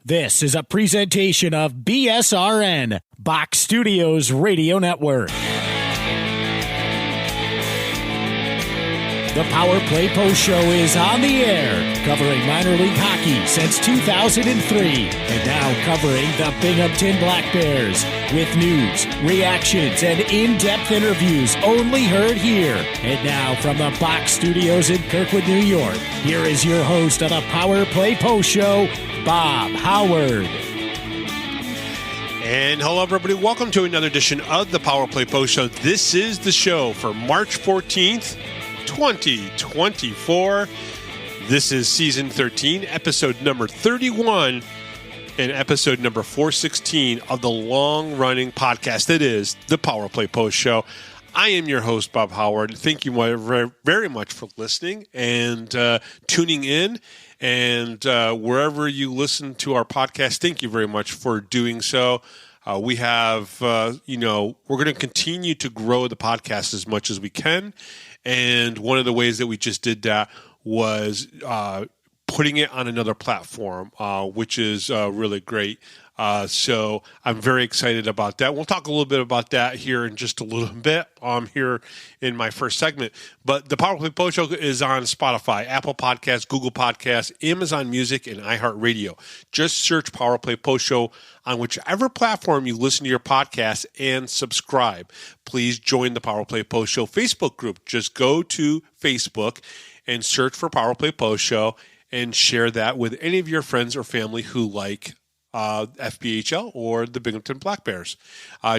This is a presentation of BSRN, Box Studios Radio Network. The Power Play Post Show is on the air, covering minor league hockey since 2003, and now covering the Binghamton Black Bears with news, reactions, and in-depth interviews only heard here. And now from the Box Studios in Kirkwood, New York, here is your host of the Power Play Post Show, Bob Howard. And hello, everybody. Welcome to another edition of the Power Play Post Show. This is the show for March 14th, 2024. This is season 13, episode number 31, and episode number 416 of the long-running podcast that is the Power Play Post Show. I am your host, Bob Howard. Thank you very much for listening and tuning in. And wherever you listen to our podcast, thank you very much for doing so. We have, we're going to continue to grow the podcast as much as we can. And one of the ways that we just did that was putting it on another platform, which is really great. So I'm very excited about that. We'll talk a little bit about that here in just a little bit here in my first segment. But the Power Play Post Show is on Spotify, Apple Podcasts, Google Podcasts, Amazon Music, and iHeartRadio. Just search Power Play Post Show on whichever platform you listen to your podcast and subscribe. Please join the Power Play Post Show Facebook group. Just go to Facebook and search for Power Play Post Show and share that with any of your friends or family who like FPHL or the Binghamton Black Bears.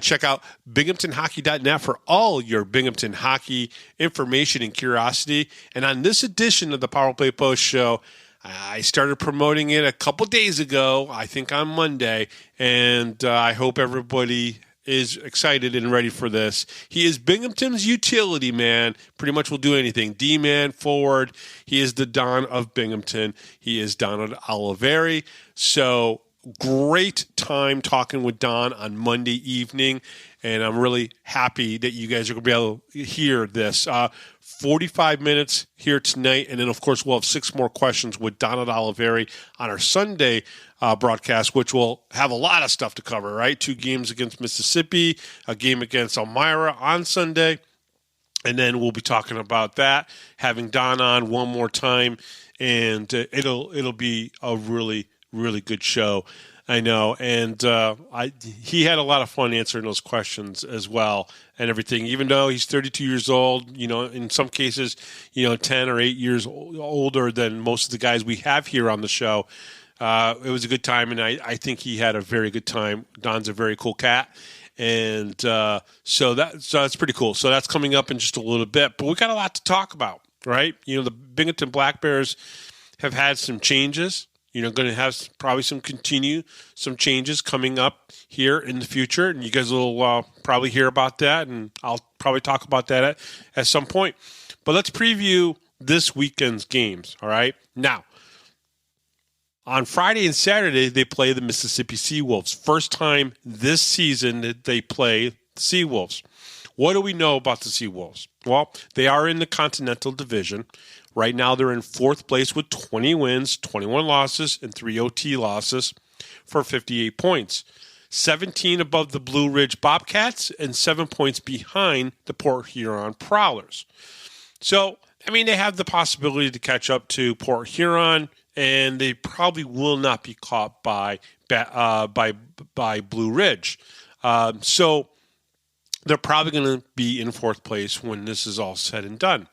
Check out binghamtonhockey.net for all your Binghamton hockey information and curiosity. And on this edition of the Power Play Post Show, I started promoting it a couple days ago, I think on Monday, and I hope everybody is excited and ready for this. He is Binghamton's utility man. Pretty much will do anything. D-man, forward. He is the Don of Binghamton. He is Donald Olivieri. So great time talking with Don on Monday evening, and I'm really happy that you guys are going to be able to hear this. 45 minutes here tonight, and then, of course, we'll have 6 more questions with Donald Olivieri on our Sunday broadcast, which will have a lot of stuff to cover, right? 2 games against Mississippi, a game against Elmira on Sunday, and then we'll be talking about that, having Don on one more time, and it'll be a really good show, I know. And he had a lot of fun answering those questions as well and everything, even though he's 32 years old, in some cases, 10 or 8 years older than most of the guys we have here on the show. It was a good time, and I think he had a very good time. Don's a very cool cat. And so that's pretty cool. So that's coming up in just a little bit, but we got a lot to talk about, right? The Binghamton Black Bears have had some changes. Going to have probably some changes coming up here in the future, and you guys will probably hear about that, and I'll probably talk about that at some point. But let's preview this weekend's games, all right? Now, on Friday and Saturday, they play the Mississippi Seawolves. First time this season that they play the Seawolves. What do we know about the Seawolves? Well, they are in the Continental Division. Right now, they're in 4th place with 20 wins, 21 losses, and 3 OT losses for 58 points. 17 above the Blue Ridge Bobcats and 7 points behind the Port Huron Prowlers. So, they have the possibility to catch up to Port Huron, and they probably will not be caught by Blue Ridge. So, they're probably going to be in 4th place when this is all said and done.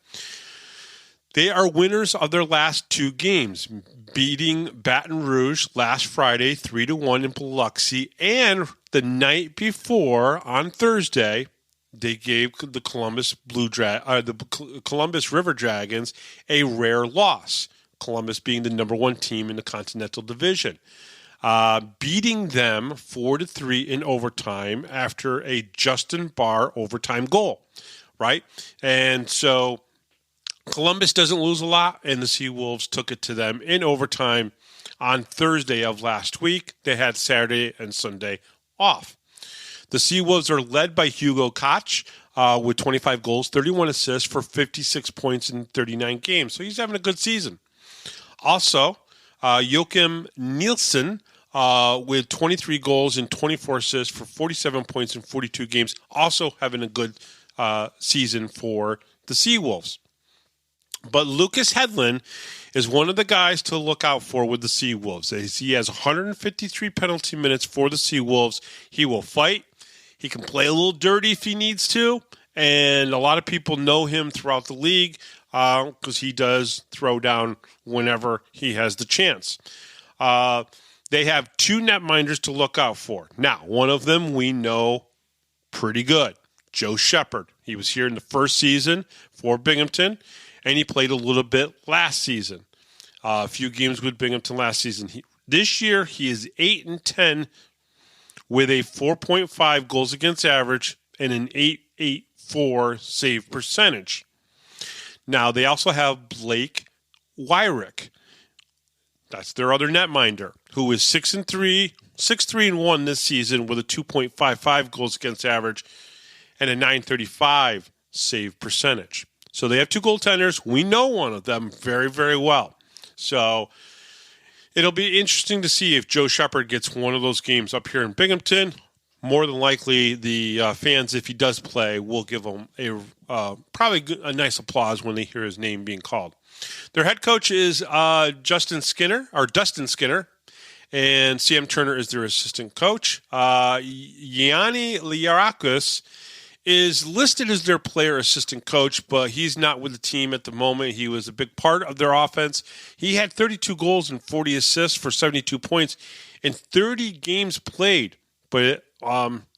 They are winners of their last 2 games, beating Baton Rouge last Friday 3-1 in Biloxi, and the night before on Thursday, they gave the Columbus River Dragons a rare loss. Columbus being the number 1 team in the Continental Division, beating them 4-3 in overtime after a Justin Barr overtime goal, right? And so Columbus doesn't lose a lot, and the Seawolves took it to them in overtime on Thursday of last week. They had Saturday and Sunday off. The Seawolves are led by Hugo Koch with 25 goals, 31 assists for 56 points in 39 games. So he's having a good season. Also, Joachim Nielsen with 23 goals and 24 assists for 47 points in 42 games, also having a good season for the Seawolves. But Lucas Hedlund is one of the guys to look out for with the Seawolves. He has 153 penalty minutes for the Seawolves. He will fight. He can play a little dirty if he needs to. And a lot of people know him throughout the league because he does throw down whenever he has the chance. They have 2 netminders to look out for. Now, one of them we know pretty good, Joe Shepard. He was here in the first season for Binghamton, and he played a little bit last season. A few games with Binghamton last season. This year, he is 8-10 with a 4.5 goals against average and an 8.84 save percentage. Now, they also have Blake Wyrick. That's their other netminder, who is 6-3-1 this season with a 2.55 goals against average and a 9.35 save percentage. So they have 2 goaltenders. We know one of them very, very well. So it'll be interesting to see if Joe Shepard gets one of those games up here in Binghamton. More than likely, the fans, if he does play, will give him probably a nice applause when they hear his name being called. Their head coach is Dustin Skinner, and Sam Turner is their assistant coach. Yanni Liarakis is listed as their player assistant coach, but he's not with the team at the moment. He was a big part of their offense. He had 32 goals and 40 assists for 72 points in 30 games played, but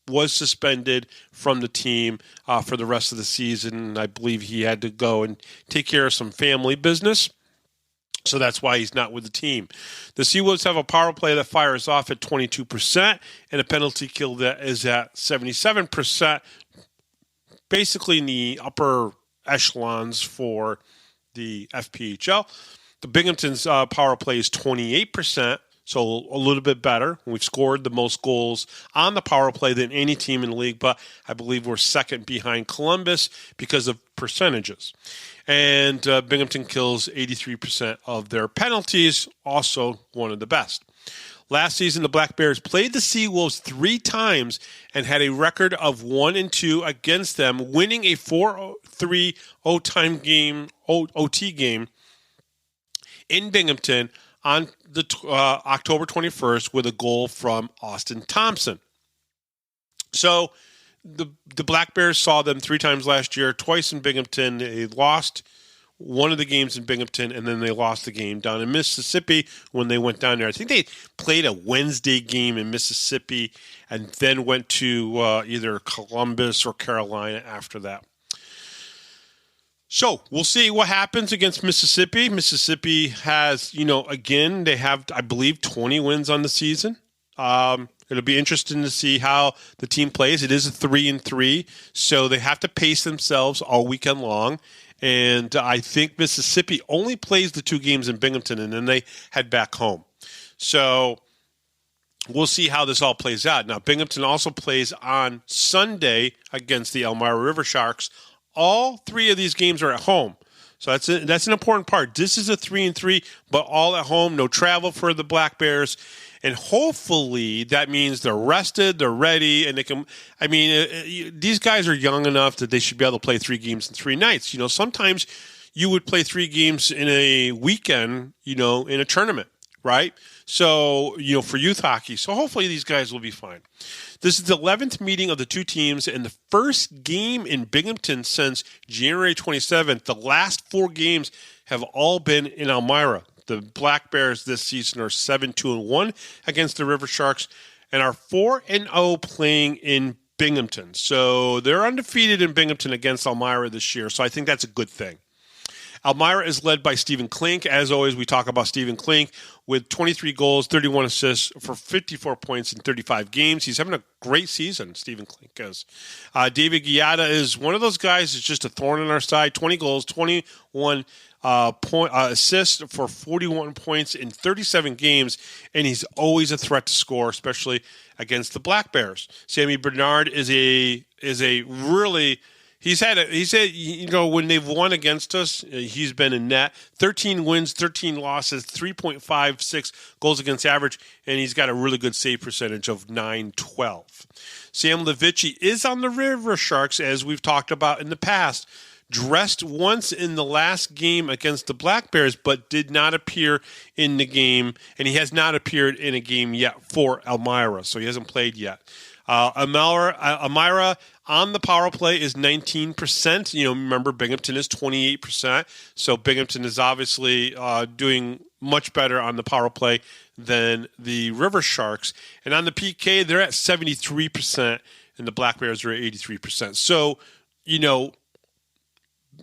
was suspended from the team for the rest of the season. I believe he had to go and take care of some family business. So that's why he's not with the team. The Seawolves have a power play that fires off at 22% and a penalty kill that is at 77%, basically in the upper echelons for the FPHL. The Binghamton's power play is 28%, so a little bit better. We've scored the most goals on the power play than any team in the league, but I believe we're second behind Columbus because of percentages. And Binghamton kills 83% of their penalties, also one of the best. Last season, the Black Bears played the Seawolves 3 times and had a record of 1-2 against them, winning a 4-3 OT game in Binghamton on the October 21st with a goal from Austin Thompson. So the Black Bears saw them 3 times last year, twice in Binghamton. They lost one of the games in Binghamton, and then they lost the game down in Mississippi when they went down there. I think they played a Wednesday game in Mississippi and then went to either Columbus or Carolina after that. So we'll see what happens against Mississippi. Mississippi has, again, they have, I believe, 20 wins on the season. It'll be interesting to see how the team plays. It is a 3-3, so they have to pace themselves all weekend long. And I think Mississippi only plays the 2 games in Binghamton, and then they head back home. So we'll see how this all plays out. Now, Binghamton also plays on Sunday against the Elmira River Sharks. All 3 of these games are at home. So that's an important part. This is a 3-3, but all at home, no travel for the Black Bears. And hopefully that means they're rested, they're ready, and they can. I mean, these guys are young enough that they should be able to play 3 games in 3 nights. Sometimes you would play 3 games in a weekend, in a tournament, right? So, for youth hockey. So hopefully these guys will be fine. This is the 11th meeting of the 2 teams and the first game in Binghamton since January 27th. The last 4 games have all been in Elmira. The Black Bears this season are 7-2-1 against the River Sharks and are 4-0 playing in Binghamton. So they're undefeated in Binghamton against Elmira this year. So I think that's a good thing. Elmira is led by Stephen Klink. As always, we talk about Stephen Klink with 23 goals, 31 assists for 54 points in 35 games. He's having a great season, Stephen Klink is. David Giada is one of those guys who's just a thorn in our side. 20 goals, 21 assists for 41 points in 37 games, and he's always a threat to score, especially against the Black Bears. Sammy Bernard is a really He's had, when they've won against us, he's been in net. 13 wins, 13 losses, 3.56 goals against average, and he's got a really good save percentage of .912. Sam Levici is on the River Sharks, as we've talked about in the past. Dressed once in the last game against the Black Bears, but did not appear in the game, and he has not appeared in a game yet for Elmira, so he hasn't played yet. Elmira on the power play is 19%. Remember, Binghamton is 28%. So Binghamton is obviously doing much better on the power play than the River Sharks. And on the PK, they're at 73%, and the Black Bears are at 83%. So,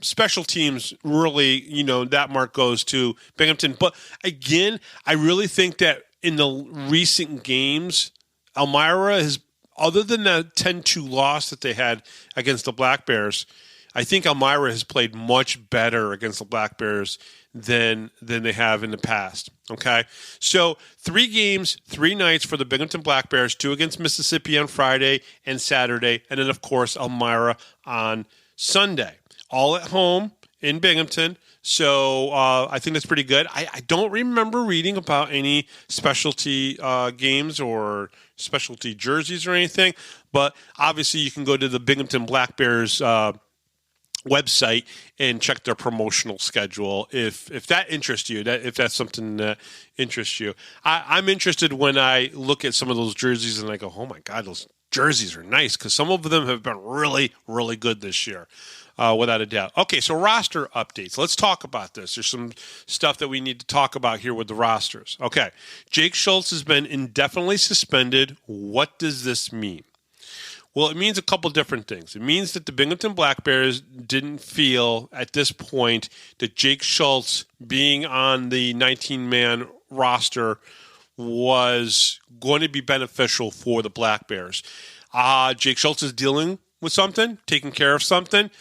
special teams really, that mark goes to Binghamton. But again, I really think that in the recent games, Elmira has, other than the 10-2 loss that they had against the Black Bears, I think Elmira has played much better against the Black Bears than they have in the past. Okay? So 3 games, 3 nights for the Binghamton Black Bears, 2 against Mississippi on Friday and Saturday, and then, of course, Elmira on Sunday. All at home in Binghamton. So I think that's pretty good. I don't remember reading about any specialty games or specialty jerseys or anything, but obviously you can go to the Binghamton Black Bears website and check their promotional schedule if that interests you, if that's something that interests you. I'm interested when I look at some of those jerseys and I go, oh my God, those jerseys are nice, because some of them have been really, really good this year. Without a doubt. Okay, so roster updates. Let's talk about this. There's some stuff that we need to talk about here with the rosters. Okay, Jake Shultz has been indefinitely suspended. What does this mean? Well, it means a couple different things. It means that the Binghamton Black Bears didn't feel at this point that Jake Shultz being on the 19-man roster was going to be beneficial for the Black Bears. Jake Shultz is dealing with something, taking care of something.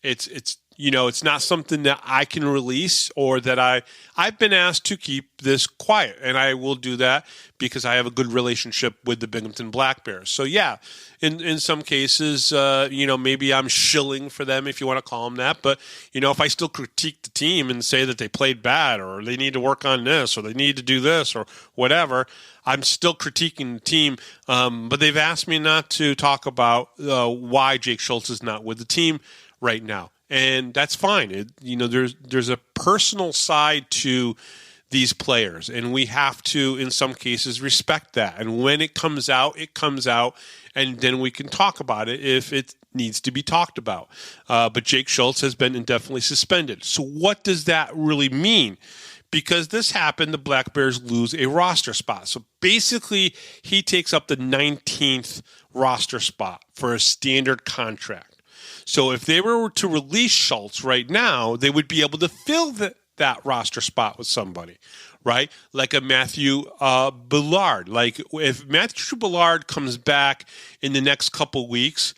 It's not something that I can release, or that I've been asked to keep this quiet, and I will do that because I have a good relationship with the Binghamton Black Bears. So yeah, in some cases, maybe I'm shilling for them, if you want to call them that. But if I still critique the team and say that they played bad, or they need to work on this, or they need to do this, or whatever, I'm still critiquing the team. But they've asked me not to talk about why Jake Shultz is not with the team right now. And that's fine. There's a personal side to these players, and we have to, in some cases, respect that. And when it comes out, and then we can talk about it if it needs to be talked about. But Jake Shultz has been indefinitely suspended. So what does that really mean? Because this happened, the Black Bears lose a roster spot. So basically, he takes up the 19th roster spot for a standard contract. So if they were to release Shultz right now, they would be able to fill that roster spot with somebody, right? Like a Matthew Billard. Like if Matthew Billard comes back in the next couple weeks,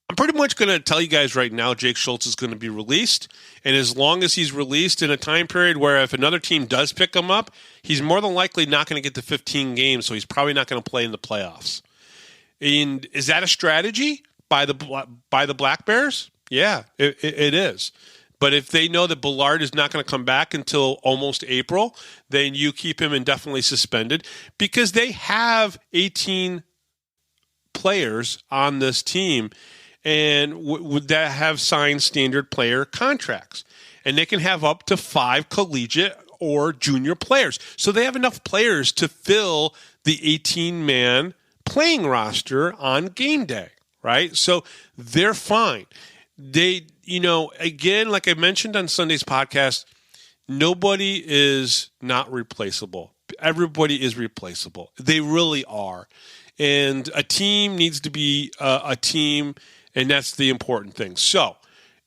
I'm pretty much going to tell you guys right now, Jake Shultz is going to be released. And as long as he's released in a time period where if another team does pick him up, he's more than likely not going to get to 15 games, so he's probably not going to play in the playoffs. And is that a strategy by the Black Bears? Yeah, it is. But if they know that Billard is not going to come back until almost April, then you keep him indefinitely suspended, because they have 18 players on this team and would that have signed standard player contracts. And they can have up to 5 collegiate or junior players. So they have enough players to fill the 18-man playing roster on game day. Right? So they're fine. They, again, like I mentioned on Sunday's podcast, nobody is not replaceable. Everybody is replaceable. They really are. And a team needs to be a team, and that's the important thing. So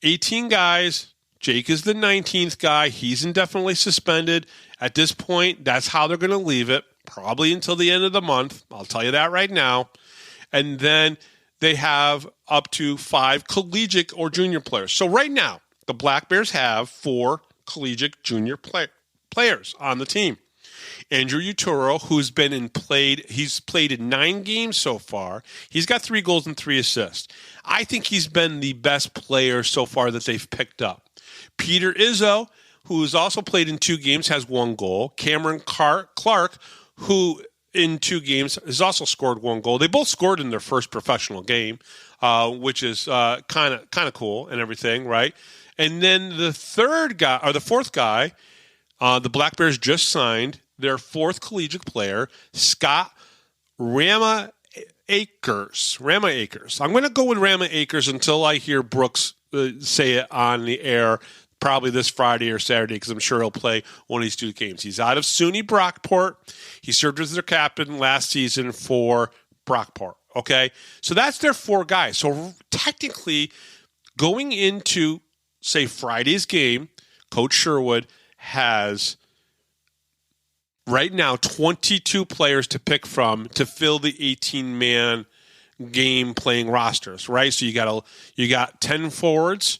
18 guys. Jake is the 19th guy. He's indefinitely suspended. At this point, that's how they're going to leave it, probably until the end of the month. I'll tell you that right now. And then they have up to 5 collegiate or junior players. So right now, the Black Bears have 4 collegiate junior players on the team. Andrew Utero, he's played in 9 games so far. He's got 3 goals and 3 assists. I think he's been the best player so far that they've picked up. Peter Izzo, who's also played in 2 games, has 1 goal. Cameron Clark, who in 2 games has also scored 1 goal. They both scored in their first professional game, which is kind of cool and everything, right? And then the fourth guy, the Black Bears just signed their 4th collegiate player, Scott Rama Akers. I'm going to go with Rama Akers until I hear Brooks say it on the air, probably this Friday or Saturday, because I'm sure he'll play one of these 2 games. He's out of SUNY Brockport. He served as their captain last season for Brockport. Okay, so that's their 4 guys. So technically, going into, say, Friday's game, Coach Sherwood has right now 22 players to pick from to fill the 18-man game playing rosters, right? So you got 10 forwards,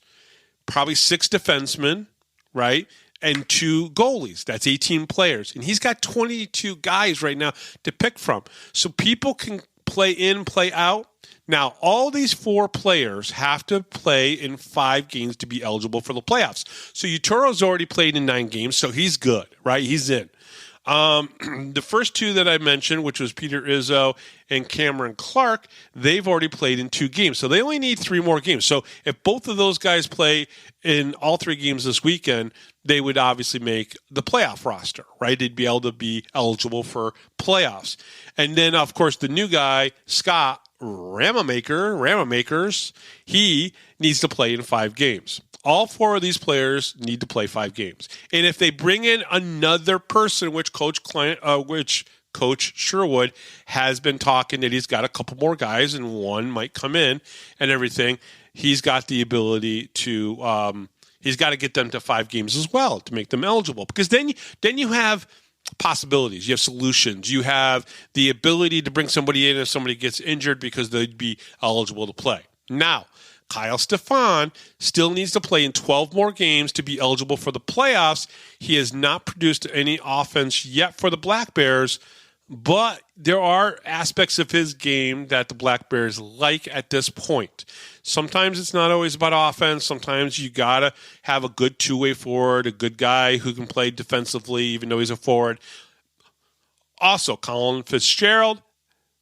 probably 6 defensemen, right? And 2 goalies. That's 18 players. And he's got 22 guys right now to pick from. So people can play in, play out. Now, all these 4 players have to play in 5 games to be eligible for the playoffs. So Utero's already played in 9 games, so he's good, right? He's in. The first 2 that I mentioned, which was Peter Izzo and Cameron Clark, they've already played in 2 games. So they only need 3 more games. So if both of those guys play in all 3 games this weekend, they would obviously make the playoff roster, right? They'd be able to be eligible for playoffs. And then, of course, the new guy, Scott Ramamakers, he needs to play in 5 games. All 4 of these players need to play 5 games. And if they bring in another person, which Coach Sherwood has been talking that he's got a couple more guys and one might come in and everything, he's got the ability to he's got to get them to 5 games as well to make them eligible. Because then you have possibilities. You have solutions. You have the ability to bring somebody in if somebody gets injured because they'd be eligible to play. Now, Kyle Stefan still needs to play in 12 more games to be eligible for the playoffs. He has not produced any offense yet for the Black Bears, but there are aspects of his game that the Black Bears like at this point. Sometimes it's not always about offense. Sometimes you got to have a good two-way forward, a good guy who can play defensively even though he's a forward. Also, Colin Fitzgerald,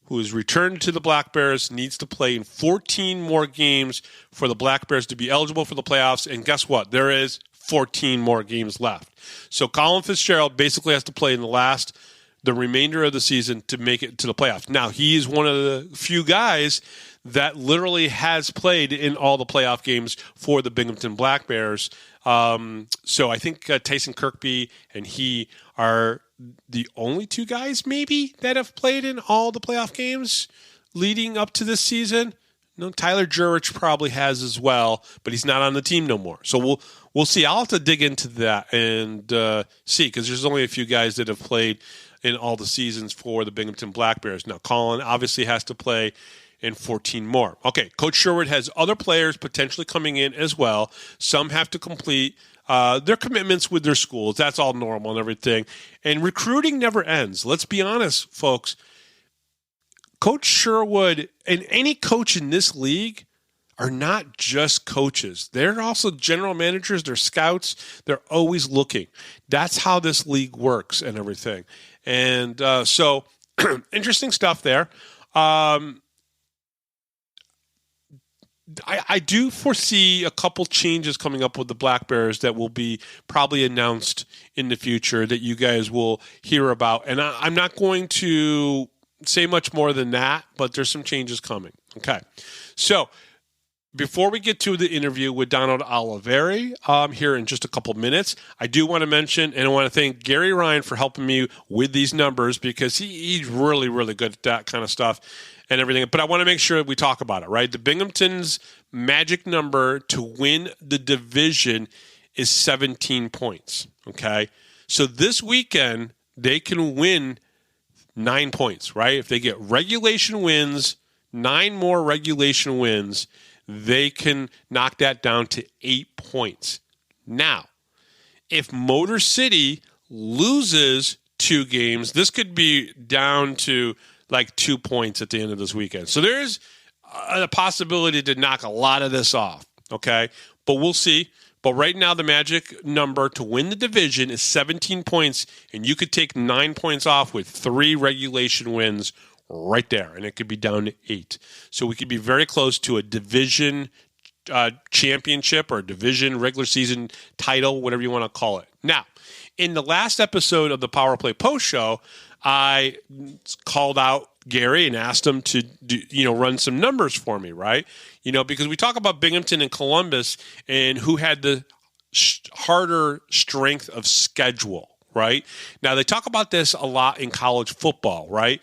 who is returned to the Black Bears, needs to play in 14 more games for the Black Bears to be eligible for the playoffs. And guess what? There is 14 more games left. So Colin Fitzgerald basically has to play in the remainder of the season to make it to the playoffs. Now, he's one of the few guys that literally has played in all the playoff games for the Binghamton Black Bears. So I think Tyson Kirkby and he are the only 2 guys maybe that have played in all the playoff games leading up to this season. No, Tyler Jurich probably has as well, but he's not on the team no more. So we'll see. I'll have to dig into that and see, because there's only a few guys that have played in all the seasons for the Binghamton Black Bears. Now, Colin obviously has to play in 14 more. Okay, Coach Sherwood has other players potentially coming in as well. Some have to complete their commitments with their schools. That's all normal and everything. And recruiting never ends. Let's be honest, folks. Coach Sherwood and any coach in this league are not just coaches. They're also general managers. They're scouts. They're always looking. That's how this league works and everything. And so interesting stuff there. I do foresee a couple changes coming up with the Black Bears that will be probably announced in the future that you guys will hear about. And I'm not going to say much more than that, but there's some changes coming. Okay. So before we get to the interview with Donald Olivieri here in just a couple minutes, I do want to mention and I want to thank Gary Ryan for helping me with these numbers, because he's really, really good at that kind of stuff and everything. But I want to make sure we talk about it, right? The Binghamton's magic number to win the division is 17 points, okay? So this weekend, they can win 9 points, right? If they get regulation wins, 9 more regulation wins, they can knock that down to 8 points. Now, if Motor City loses 2 games. This could be down to like 2 points at the end of this weekend. So there's a possibility to knock a lot of this off, okay? But we'll see. But right now, the magic number to win the division is 17 points, and you could take 9 points off with 3 regulation wins right there, and it could be down to 8. So we could be very close to a division championship or division regular season title, whatever you want to call it. Now, in the last episode of the Power Play Post Show, I called out Gary and asked him to run some numbers for me, right? Because we talk about Binghamton and Columbus and who had the harder strength of schedule, right? Now, they talk about this a lot in college football, right?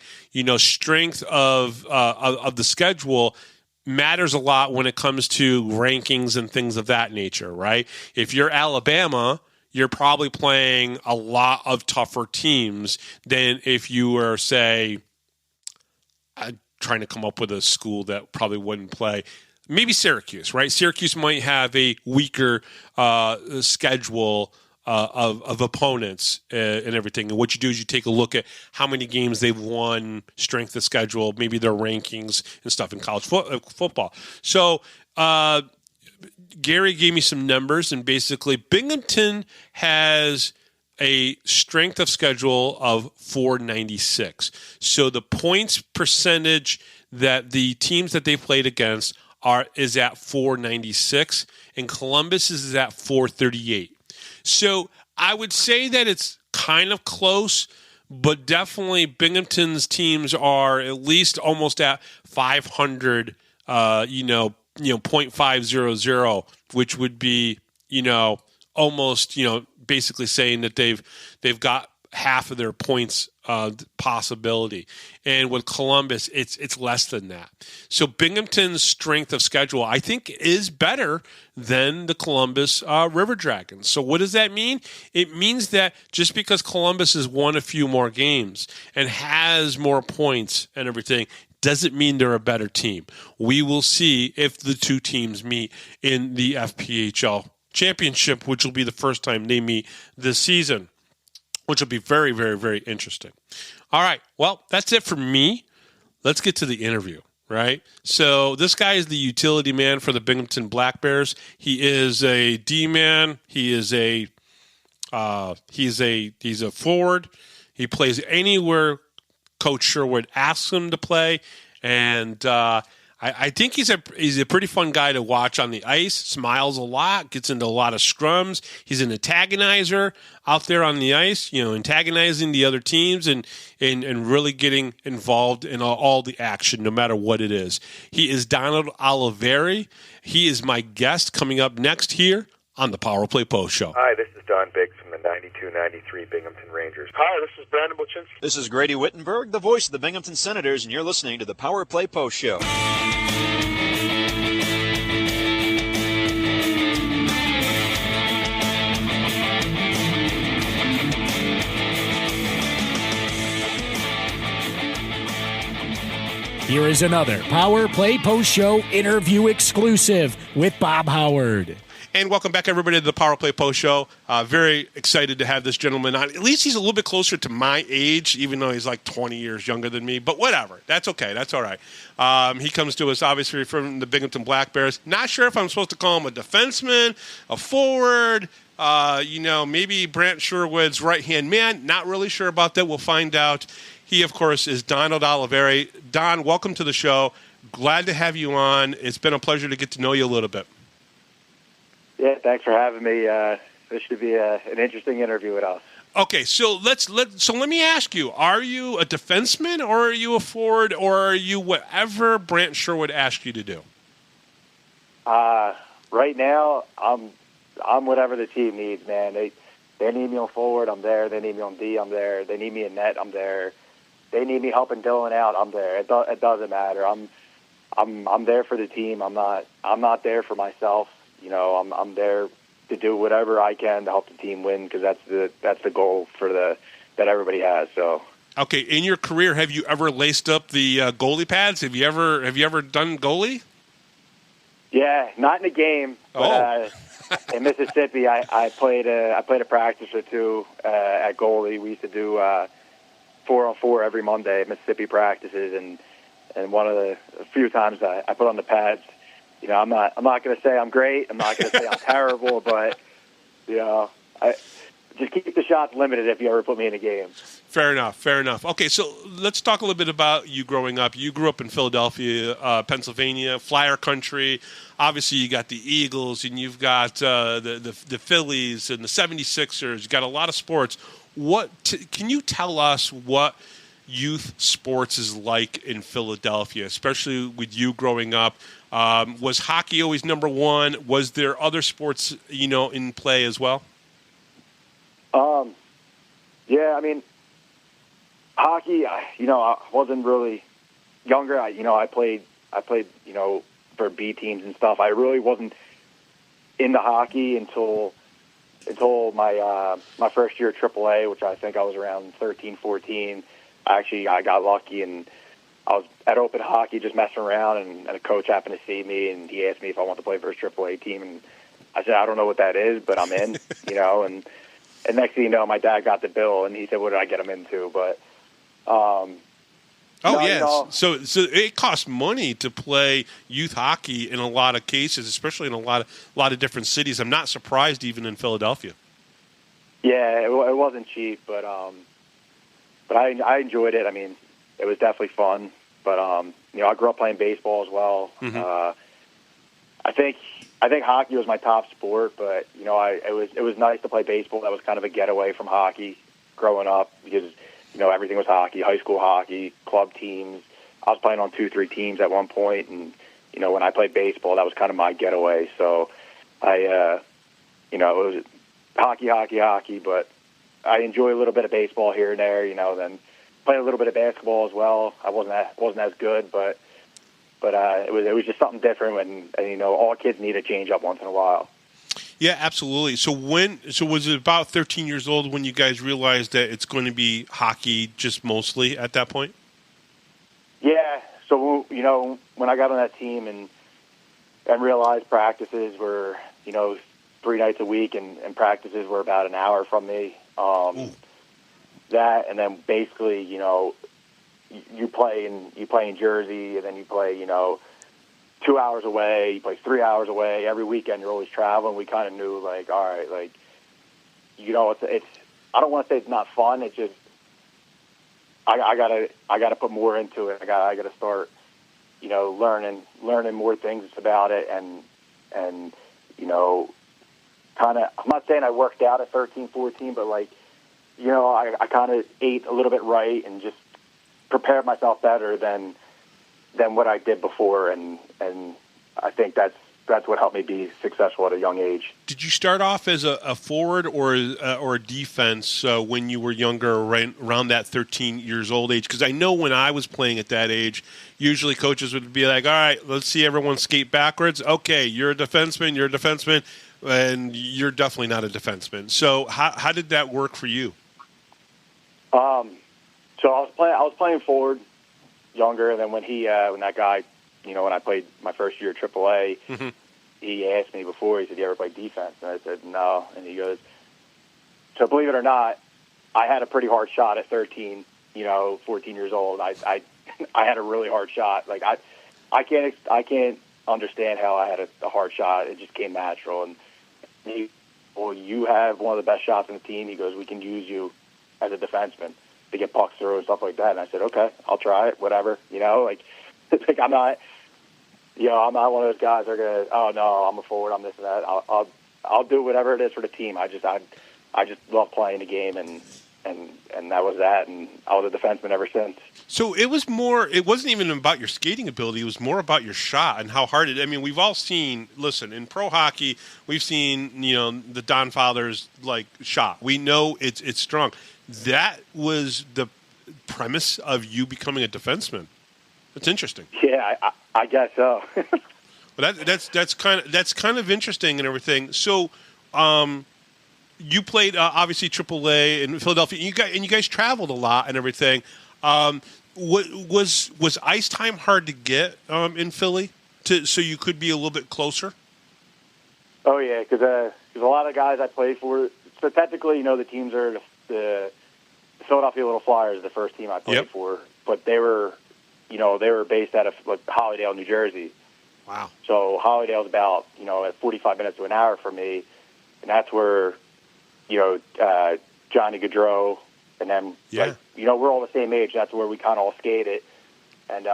Strength of the schedule matters a lot when it comes to rankings and things of that nature, right? If you're Alabama, you're probably playing a lot of tougher teams than if you were, say, trying to come up with a school that probably wouldn't play. Maybe Syracuse, right? Syracuse might have a weaker schedule of opponents and everything. And what you do is you take a look at how many games they've won, strength of schedule, maybe their rankings and stuff in college football. So Gary gave me some numbers, and basically Binghamton has a strength of schedule of 496. So the points percentage that the teams that they played against is at 496, and Columbus is at 438. So I would say that it's kind of close, but definitely Binghamton's teams are at least almost at 500, .500, which would be, almost, basically saying that they've got half of their points possibility. And with Columbus, it's less than that. So Binghamton's strength of schedule, I think, is better than the Columbus River Dragons. So what does that mean? It means that just because Columbus has won a few more games and has more points and everything, doesn't mean they're a better team. We will see if the two teams meet in the FPHL championship, which will be the first time they meet this season, which will be very, very, very interesting. All right. Well, that's it for me. Let's get to the interview, right? So this guy is the utility man for the Binghamton Black Bears. He is a D-man. He's a forward. He plays anywhere Coach Sherwood asks him to play, and I think he's a pretty fun guy to watch on the ice. Smiles a lot, gets into a lot of scrums. He's an antagonizer out there on the ice, antagonizing the other teams and really getting involved in all the action, no matter what it is. He is Donald Olivieri. He is my guest coming up next here on the Power Play Post Show. Hi, this is Don Biggs from the 92-93 Binghamton Rangers. Hi, this is Brandon Bulchinski. This is Grady Wittenberg, the voice of the Binghamton Senators, and you're listening to the Power Play Post Show. Here is another Power Play Post Show interview exclusive with Bob Howard. And welcome back, everybody, to the Power Play Post Show. Very excited to have this gentleman on. At least he's a little bit closer to my age, even though he's like 20 years younger than me. But whatever. That's okay. That's all right. He comes to us, obviously, from the Binghamton Black Bears. Not sure if I'm supposed to call him a defenseman, a forward, maybe Brant Sherwood's right-hand man. Not really sure about that. We'll find out. He, of course, is Donald Olivieri. Don, welcome to the show. Glad to have you on. It's been a pleasure to get to know you a little bit. Yeah, thanks for having me. This should be an interesting interview with us. Okay, so let me ask you: are you a defenseman, or are you a forward, or are you whatever Brant Sherwood asked you to do? Right now, I'm whatever the team needs, man. They need me on forward, I'm there. They need me on D, I'm there. They need me in net, I'm there. They need me helping Dylan out, I'm there. It doesn't matter. I'm there for the team. I'm not there for myself. I'm there to do whatever I can to help the team win, because that's the goal that everybody has. So. Okay, in your career, have you ever laced up the goalie pads? Have you ever done goalie? Yeah, not in a game. But, in Mississippi, I played a practice or two at goalie. We used to do 4-on-4 every Monday at Mississippi practices, and one of the few times I put on the pads. You know, I'm not going to say I'm great. I'm not going to say I'm terrible, but you know, I just keep the shots limited if you ever put me in a game. Fair enough. Okay, so let's talk a little bit about you growing up. You grew up in Philadelphia, Pennsylvania, Flyer country. Obviously, you got the Eagles, and you've got the Phillies and the 76ers. You got a lot of sports. Can you tell us what youth sports is like in Philadelphia, especially with you growing up? Was hockey always number one? Was there other sports, in play as well? Yeah, I mean, hockey, I wasn't really younger. I played, for B teams and stuff. I really wasn't into hockey until my first year at AAA, which I think I was around 13, 14. I got lucky, and I was at open hockey just messing around, and a coach happened to see me, and he asked me if I wanted to play for his AAA team, and I said, I don't know what that is, but I'm in, and next thing you know, my dad got the bill, and he said, what did I get him into? But, So it costs money to play youth hockey in a lot of cases, especially in a lot of different cities. I'm not surprised even in Philadelphia. Yeah, it wasn't cheap, but I enjoyed it. I mean, it was definitely fun. But I grew up playing baseball as well. Mm-hmm. I think hockey was my top sport, but it was nice to play baseball. That was kind of a getaway from hockey growing up because everything was hockey, high school hockey, club teams. I was playing on 2-3 teams at one point, and when I played baseball, that was kind of my getaway. So it was hockey, but I enjoy a little bit of baseball here and there. Then play a little bit of basketball as well. I wasn't as good, but it was just something different. And all kids need a change up once in a while. Yeah, absolutely. So was it about 13 years old when you guys realized that it's going to be hockey just mostly at that point? Yeah. So when I got on that team and realized practices were 3 nights a week and practices were about an hour from me. That and then basically you play in Jersey, and then you play 2 hours away, you play 3 hours away. Every weekend you're always traveling. We kind of knew, like, all right, like, it's I don't want to say it's not fun. It's just I gotta put more into it. I gotta start learning more things about it, and kind of, I'm not saying I worked out at 13, 14, but like I kind of ate a little bit right and just prepared myself better than what I did before, and I think that's what helped me be successful at a young age. Did you start off as a forward or a defense when you were younger, right around that 13 years old age? Because I know when I was playing at that age, usually coaches would be like, all right, let's see everyone skate backwards. Okay, you're a defenseman, and you're definitely not a defenseman. So how did that work for you? So I was playing forward younger, and then when that guy, when I played my first year at AAA, mm-hmm. he asked me before, he said, you ever play defense? And I said, no. And he goes, so believe it or not, I had a pretty hard shot at 13, 14 years old. I had a really hard shot. Like I can't understand how I had a hard shot. It just came natural. And you have one of the best shots in the team. He goes, we can use you as a defenseman to get pucks through and stuff like that. And I said, okay, I'll try it, whatever. Like I'm not one of those guys that are gonna, oh no, I'm a forward, I'm this and that. I'll do whatever it is for the team. I just love playing the game, and that was that, and I was a defenseman ever since. So it wasn't even about your skating ability, it was more about your shot and how hard it. I mean, we've all seen, listen, in pro hockey, we've seen, the Don Father's like shot. We know it's strong. That was the premise of you becoming a defenseman. That's interesting. Yeah, I guess so. Well, that's kind of interesting and everything. So, you played obviously AAA in Philadelphia. And you guys traveled a lot and everything. Was ice time hard to get in Philly so you could be a little bit closer? Oh yeah, because a lot of guys I played for. So technically, the teams are the Philadelphia Little Flyers, the first team I played for, but they were based out of Hollydale, New Jersey. Wow. So Hollydale's about at 45 minutes to an hour from me, and that's where Johnny Gaudreau and then we're all the same age. That's where we kind of all skated, and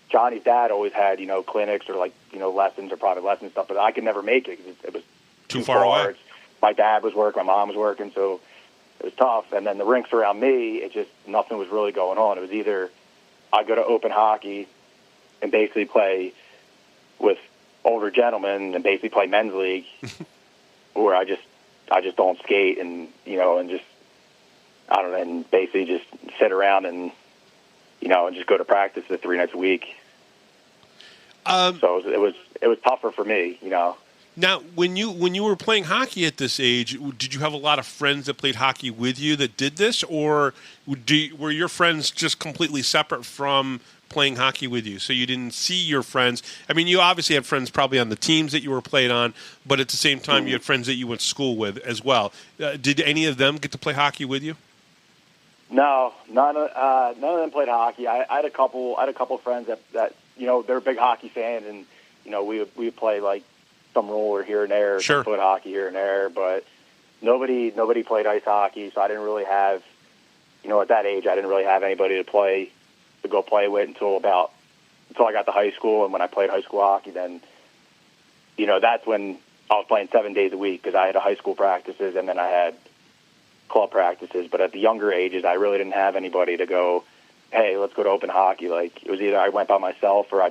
Johnny's dad always had clinics or lessons or private lessons stuff, but I could never make it because it was too far away. My dad was working, my mom was working, so it was tough. And then the rinks around me, it just nothing was really going on. It was either I go to open hockey and basically play with older gentlemen and basically play men's league, or I just don't skate and and just I don't know, and basically just sit around and and just go to practice 3 nights a week. So it was tougher for me, Now, when you were playing hockey at this age, did you have a lot of friends that played hockey with you that did this, or were your friends just completely separate from playing hockey with you, so you didn't see your friends? I mean, you obviously had friends probably on the teams that you were playing on, but at the same time, you had friends that you went to school with as well. Did any of them get to play hockey with you? No, none of them played hockey. I had a couple friends that they're big hockey fans, and we would play some roller here and there, some foot hockey here and there, but nobody played ice hockey, so I didn't really have, at that age, I didn't really have anybody to go play with until I got to high school. And when I played high school hockey, then, that's when I was playing 7 days a week because I had high school practices and then I had club practices. But at the younger ages, I really didn't have anybody to go, hey, let's go to open hockey. It was either I went by myself or I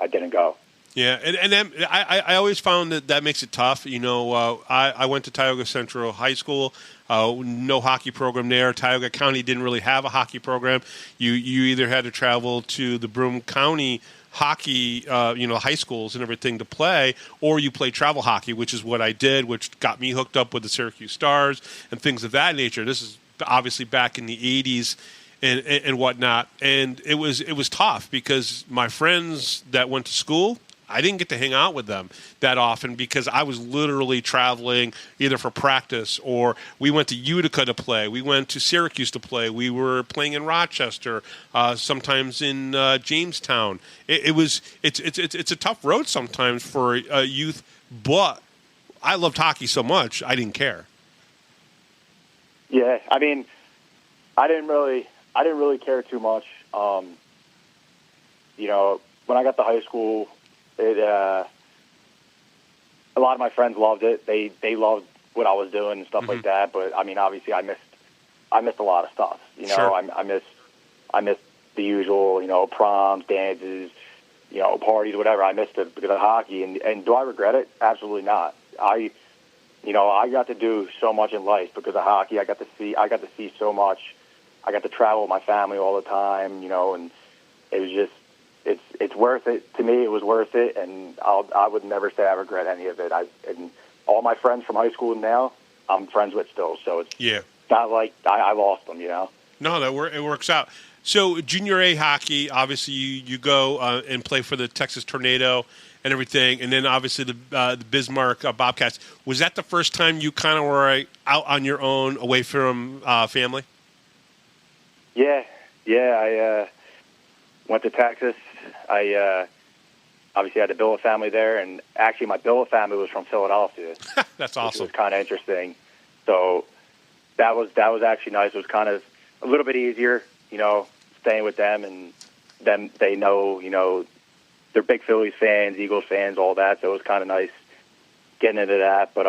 didn't go. Yeah, and then I always found that makes it tough. I went to Tioga Central High School, no hockey program there. Tioga County didn't really have a hockey program. You either had to travel to the Broome County hockey, high schools and everything to play, or you played travel hockey, which is what I did, which got me hooked up with the Syracuse Stars and things of that nature. This is obviously back in the 80s. And whatnot, and it was tough because my friends that went to school, I didn't get to hang out with them that often because I was literally traveling either for practice or we went to Utica to play. We went to Syracuse to play. We were playing in Rochester, sometimes in Jamestown. It's a tough road sometimes for youth, but I loved hockey so much I didn't care. Yeah, I mean, I didn't really care too much. When I got to high school, a lot of my friends loved it. They loved what I was doing and stuff like that. But I mean, obviously, I missed a lot of stuff. Sure. I missed the usual, proms, dances, parties, whatever. I missed it because of hockey. And do I regret it? Absolutely not. I got to do so much in life because of hockey. I got to see so much. I got to travel with my family all the time, and it was just. It's worth it to me. It was worth it, and I would never say I regret any of it. And all my friends from high school now, I'm friends with still. So it's not like I lost them, No, it works out. So junior A hockey, obviously you go and play for the Texas Tornado and everything, and then obviously the Bismarck Bobcats. Was that the first time you kind of were out on your own, away from family? Yeah. I went to Texas. I obviously had to build a family there, and actually my billet family was from Philadelphia. That's awesome. Which was kind of interesting. So that was actually nice. It was kind of a little bit easier, staying with them, and then they know, they're big Phillies fans, Eagles fans, all that. So it was kind of nice getting into that. But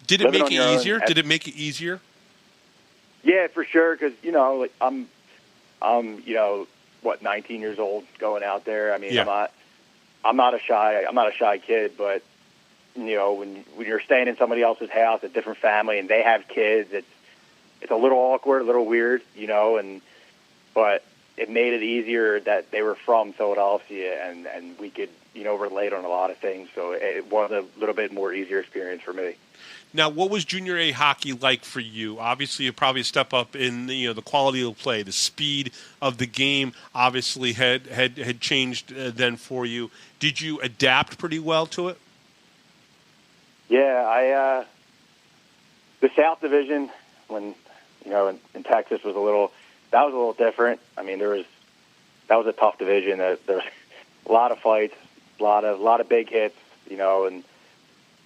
did it make it easier? Did it make it easier? Yeah, for sure. Because I'm 19 years old going out there. I mean, I'm not a shy kid, but when you're staying in somebody else's house, a different family, and they have kids, it's a little awkward, a little weird, but it made it easier that they were from Philadelphia and we could, relate on a lot of things. So it was a little bit more easier experience for me. Now, what was Junior A hockey like for you? Obviously, you probably step up in the quality of play, the speed of the game. Obviously, had changed then for you. Did you adapt pretty well to it? Yeah, the South Division when in Texas was a little different. I mean, that was a tough division. There was a lot of fights, a lot of big hits, and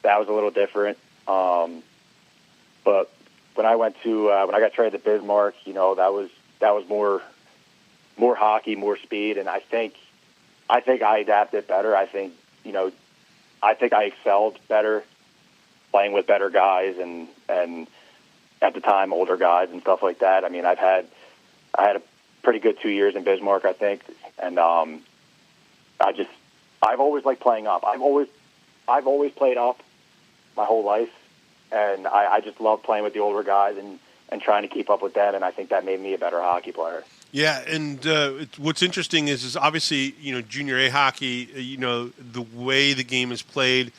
that was a little different. But when I went to when I got traded to Bismarck, that was more hockey, more speed, and I think I adapted better. I think I excelled better playing with better guys and at the time older guys and stuff like that. I mean, I had a pretty good 2 years in Bismarck, I think, and I've always liked playing up. I've always played up my whole life, and I just love playing with the older guys and trying to keep up with them, and I think that made me a better hockey player. Yeah, and what's interesting is obviously, Junior A hockey, the way the game is played,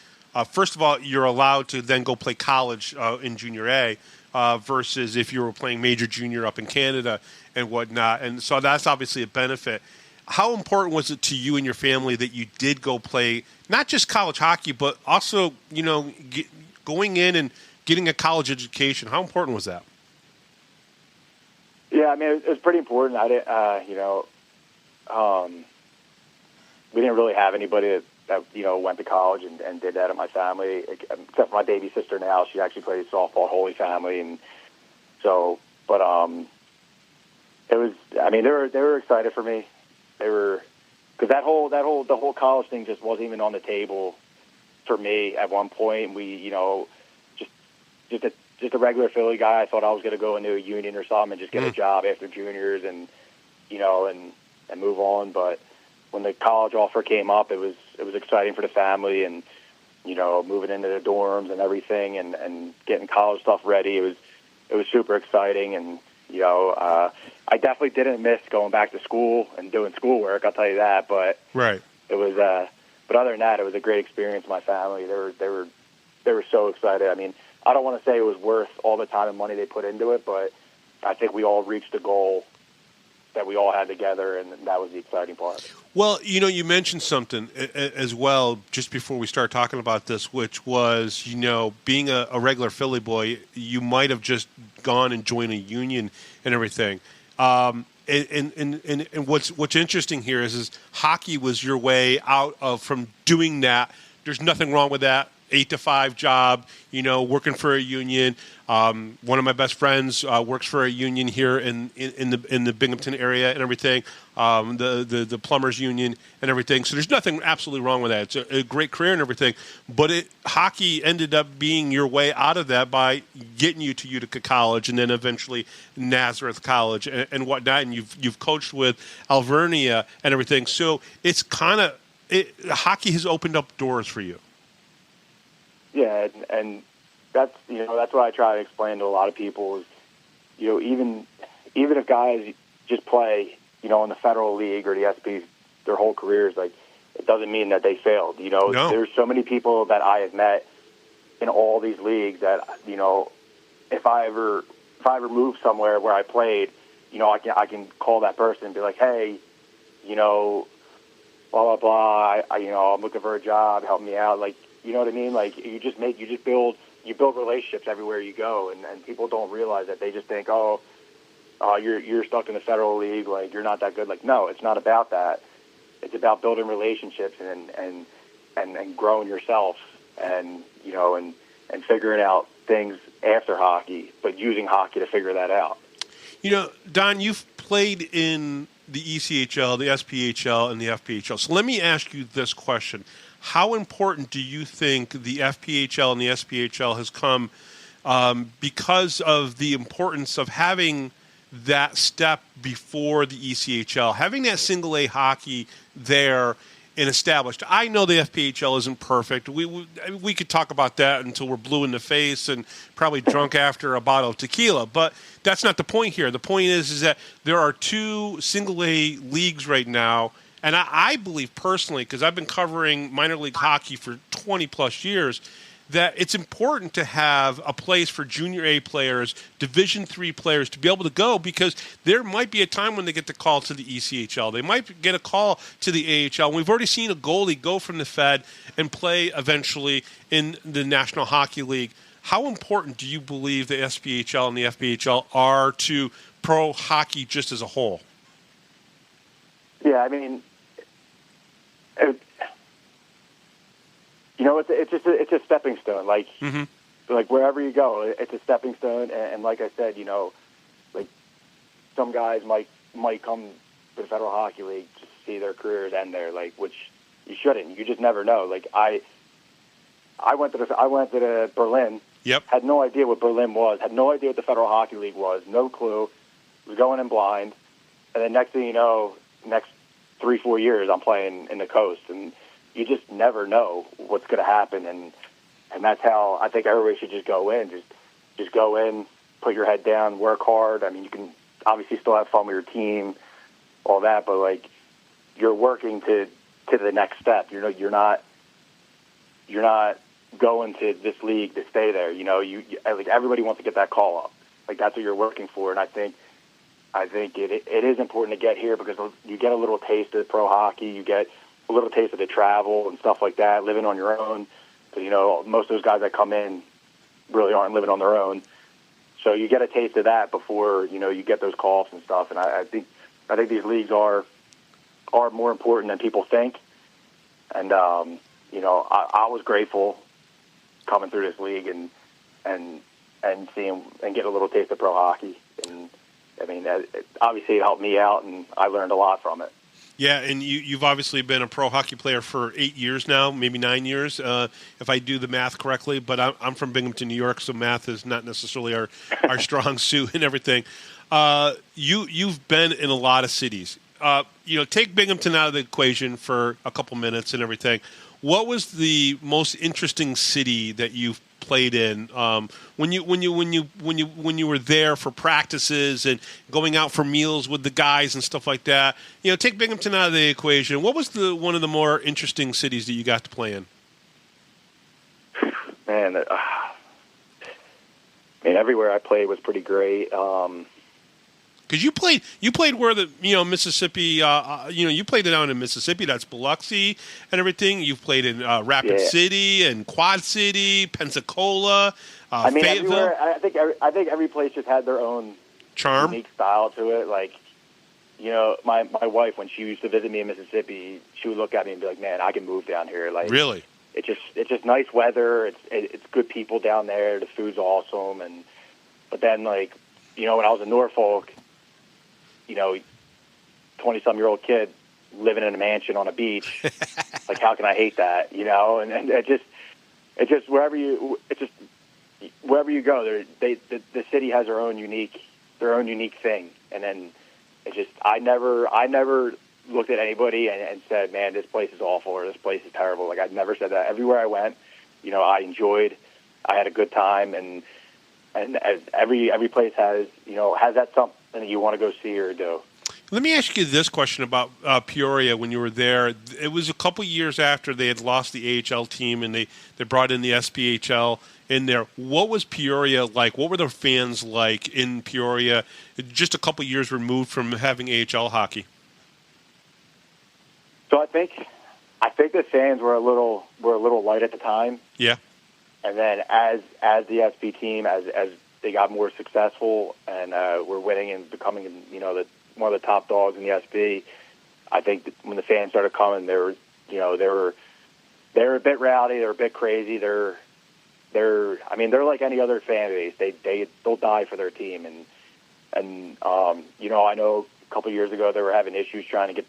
first of all, you're allowed to then go play college in Junior A versus if you were playing major junior up in Canada and whatnot, and so that's obviously a benefit. How important was it to you and your family that you did go play not just college hockey, but also, going in and getting a college education? How important was that? Yeah, I mean, it was pretty important. I didn't, we didn't really have anybody that went to college and did that in my family, except for my baby sister now. She actually plays softball at Holy Family, and so, but it was. I mean, they were excited for me. They were, because the whole college thing just wasn't even on the table for me at one point. We, just a regular Philly guy. I thought I was going to go into a union or something and just get a job after juniors and move on. But when the college offer came up, it was exciting for the family and, moving into the dorms and everything and getting college stuff ready. It was super exciting. And, I definitely didn't miss going back to school and doing schoolwork. I'll tell you that. But right. It was, but other than that, it was a great experience for my family. They were so excited. I mean, I don't want to say it was worth all the time and money they put into it, but I think we all reached a goal that we all had together, and that was the exciting part. Well, you mentioned something as well just before we start talking about this, which was, being a regular Philly boy, you might have just gone and joined a union and everything. And what's interesting here is hockey was your way out from doing that. There's nothing wrong with that. 8 to 5 job, working for a union. One of my best friends works for a union here in the Binghamton area and everything. The plumbers union and everything. So there's nothing absolutely wrong with that. It's a great career and everything. But hockey ended up being your way out of that by getting you to Utica College and then eventually Nazareth College and whatnot. And you've coached with Elmira and everything. So it's hockey has opened up doors for you. Yeah, and that's that's what I try to explain to a lot of people is, even if guys just play, in the Federal League or the SP their whole careers, like, it doesn't mean that they failed. No. There's so many people that I have met in all these leagues that, if I ever moved somewhere where I played, I can call that person and be like, hey, blah blah blah. I'm looking for a job. Help me out. Like. You know what I mean? Like, you build relationships everywhere you go, and people don't realize that. They just think, you're stuck in the Federal League, like, you're not that good. Like, no, it's not about that. It's about building relationships and growing yourself and figuring out things after hockey, but using hockey to figure that out. Don, you've played in the ECHL, the SPHL, and the FPHL. So let me ask you this question. How important do you think the FPHL and the SPHL has come because of the importance of having that step before the ECHL, having that single A hockey there and established? I know the FPHL isn't perfect. We could talk about that until we're blue in the face and probably drunk after a bottle of tequila, but that's not the point here. The point is that there are 2 single A leagues right now. And I believe personally, because I've been covering minor league hockey for 20-plus years, that it's important to have a place for Junior A players, Division III players to be able to go, because there might be a time when they get the call to the ECHL. They might get a call to the AHL. We've already seen a goalie go from the Fed and play eventually in the National Hockey League. How important do you believe the SPHL and the FPHL are to pro hockey just as a whole? Yeah, I mean, it's a stepping stone. Like, like wherever you go, it's a stepping stone. And like I said, like some guys might come to the Federal Hockey League to see their careers end there. Like, which you shouldn't. You just never know. Like I went to Berlin. Yep. Had no idea what Berlin was. Had no idea what the Federal Hockey League was. No clue. Was going in blind. And then next thing you know, next 3-4 years, I'm playing in the coast, and you just never know what's going to happen. And that's how I think everybody should just go in. Just go in, put your head down, work hard. I mean, you can obviously still have fun with your team, all that, but like you're working to the next step. You're not going to this league to stay there. Like everybody wants to get that call up. Like that's what you're working for. And I think it is important to get here because you get a little taste of pro hockey. You get a little taste of the travel and stuff like that, living on your own. Because, most of those guys that come in really aren't living on their own. So you get a taste of that before, you get those calls and stuff. And I think these leagues are more important than people think. And, I was grateful coming through this league and seeing and getting a little taste of pro hockey. And I mean, obviously it helped me out, and I learned a lot from it. Yeah, and you've obviously been a pro hockey player for 8 years now, maybe 9 years, if I do the math correctly. But I'm from Binghamton, New York, so math is not necessarily our strong suit and everything. You've been in a lot of cities. Take Binghamton out of the equation for a couple minutes and everything. What was the most interesting city that you've played in when you were there for practices and going out for meals with the guys and stuff like that? Take Binghamton out of the equation. What was one of the more interesting cities that you got to play in? Man, everywhere I played was pretty great. Because you played where the Mississippi, you played it down in Mississippi. That's Biloxi and everything. You've played in Rapid City and Quad City, Pensacola, Fayetteville. Everywhere. I think every place just had their own charm, unique style to it. Like, my wife, when she used to visit me in Mississippi, she would look at me and be like, "Man, I can move down here." Like, really, it's just nice weather. It's good people down there. The food's awesome, but then like, when I was in Norfolk. 20-some-year-old kid living in a mansion on a beach. Like, how can I hate that? And it just wherever you go, the city has their own unique thing. And then I never looked at anybody and said, "Man, this place is awful," or "This place is terrible." Like, I never said that. Everywhere I went, I enjoyed. I had a good time, and every place has that something that you want to go see or do. Let me ask you this question about Peoria when you were there. It was a couple years after they had lost the AHL team and they brought in the SPHL in there. What was Peoria like? What were the fans like in Peoria just a couple years removed from having AHL hockey? So I think the fans were a little light at the time. Yeah. And then as the SP team, as they got more successful and were winning and becoming, one of the top dogs in the SB, I think that when the fans started coming, they were a bit rowdy, they're a bit crazy. They're like any other fan base. They'll die for their team, and I know a couple of years ago they were having issues trying to get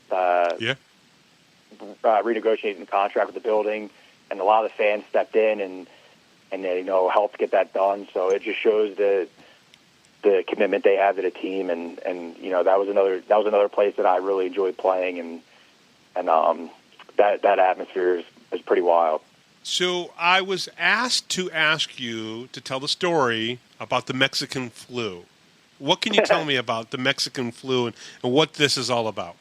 renegotiating the contract with the building, and a lot of the fans stepped in and helped get that done. So it just shows the commitment they have to the team, and that was another place that I really enjoyed playing, and that atmosphere is pretty wild. So I was asked to ask you to tell the story about the Mexican flu. What can you tell me about the Mexican flu and what this is all about?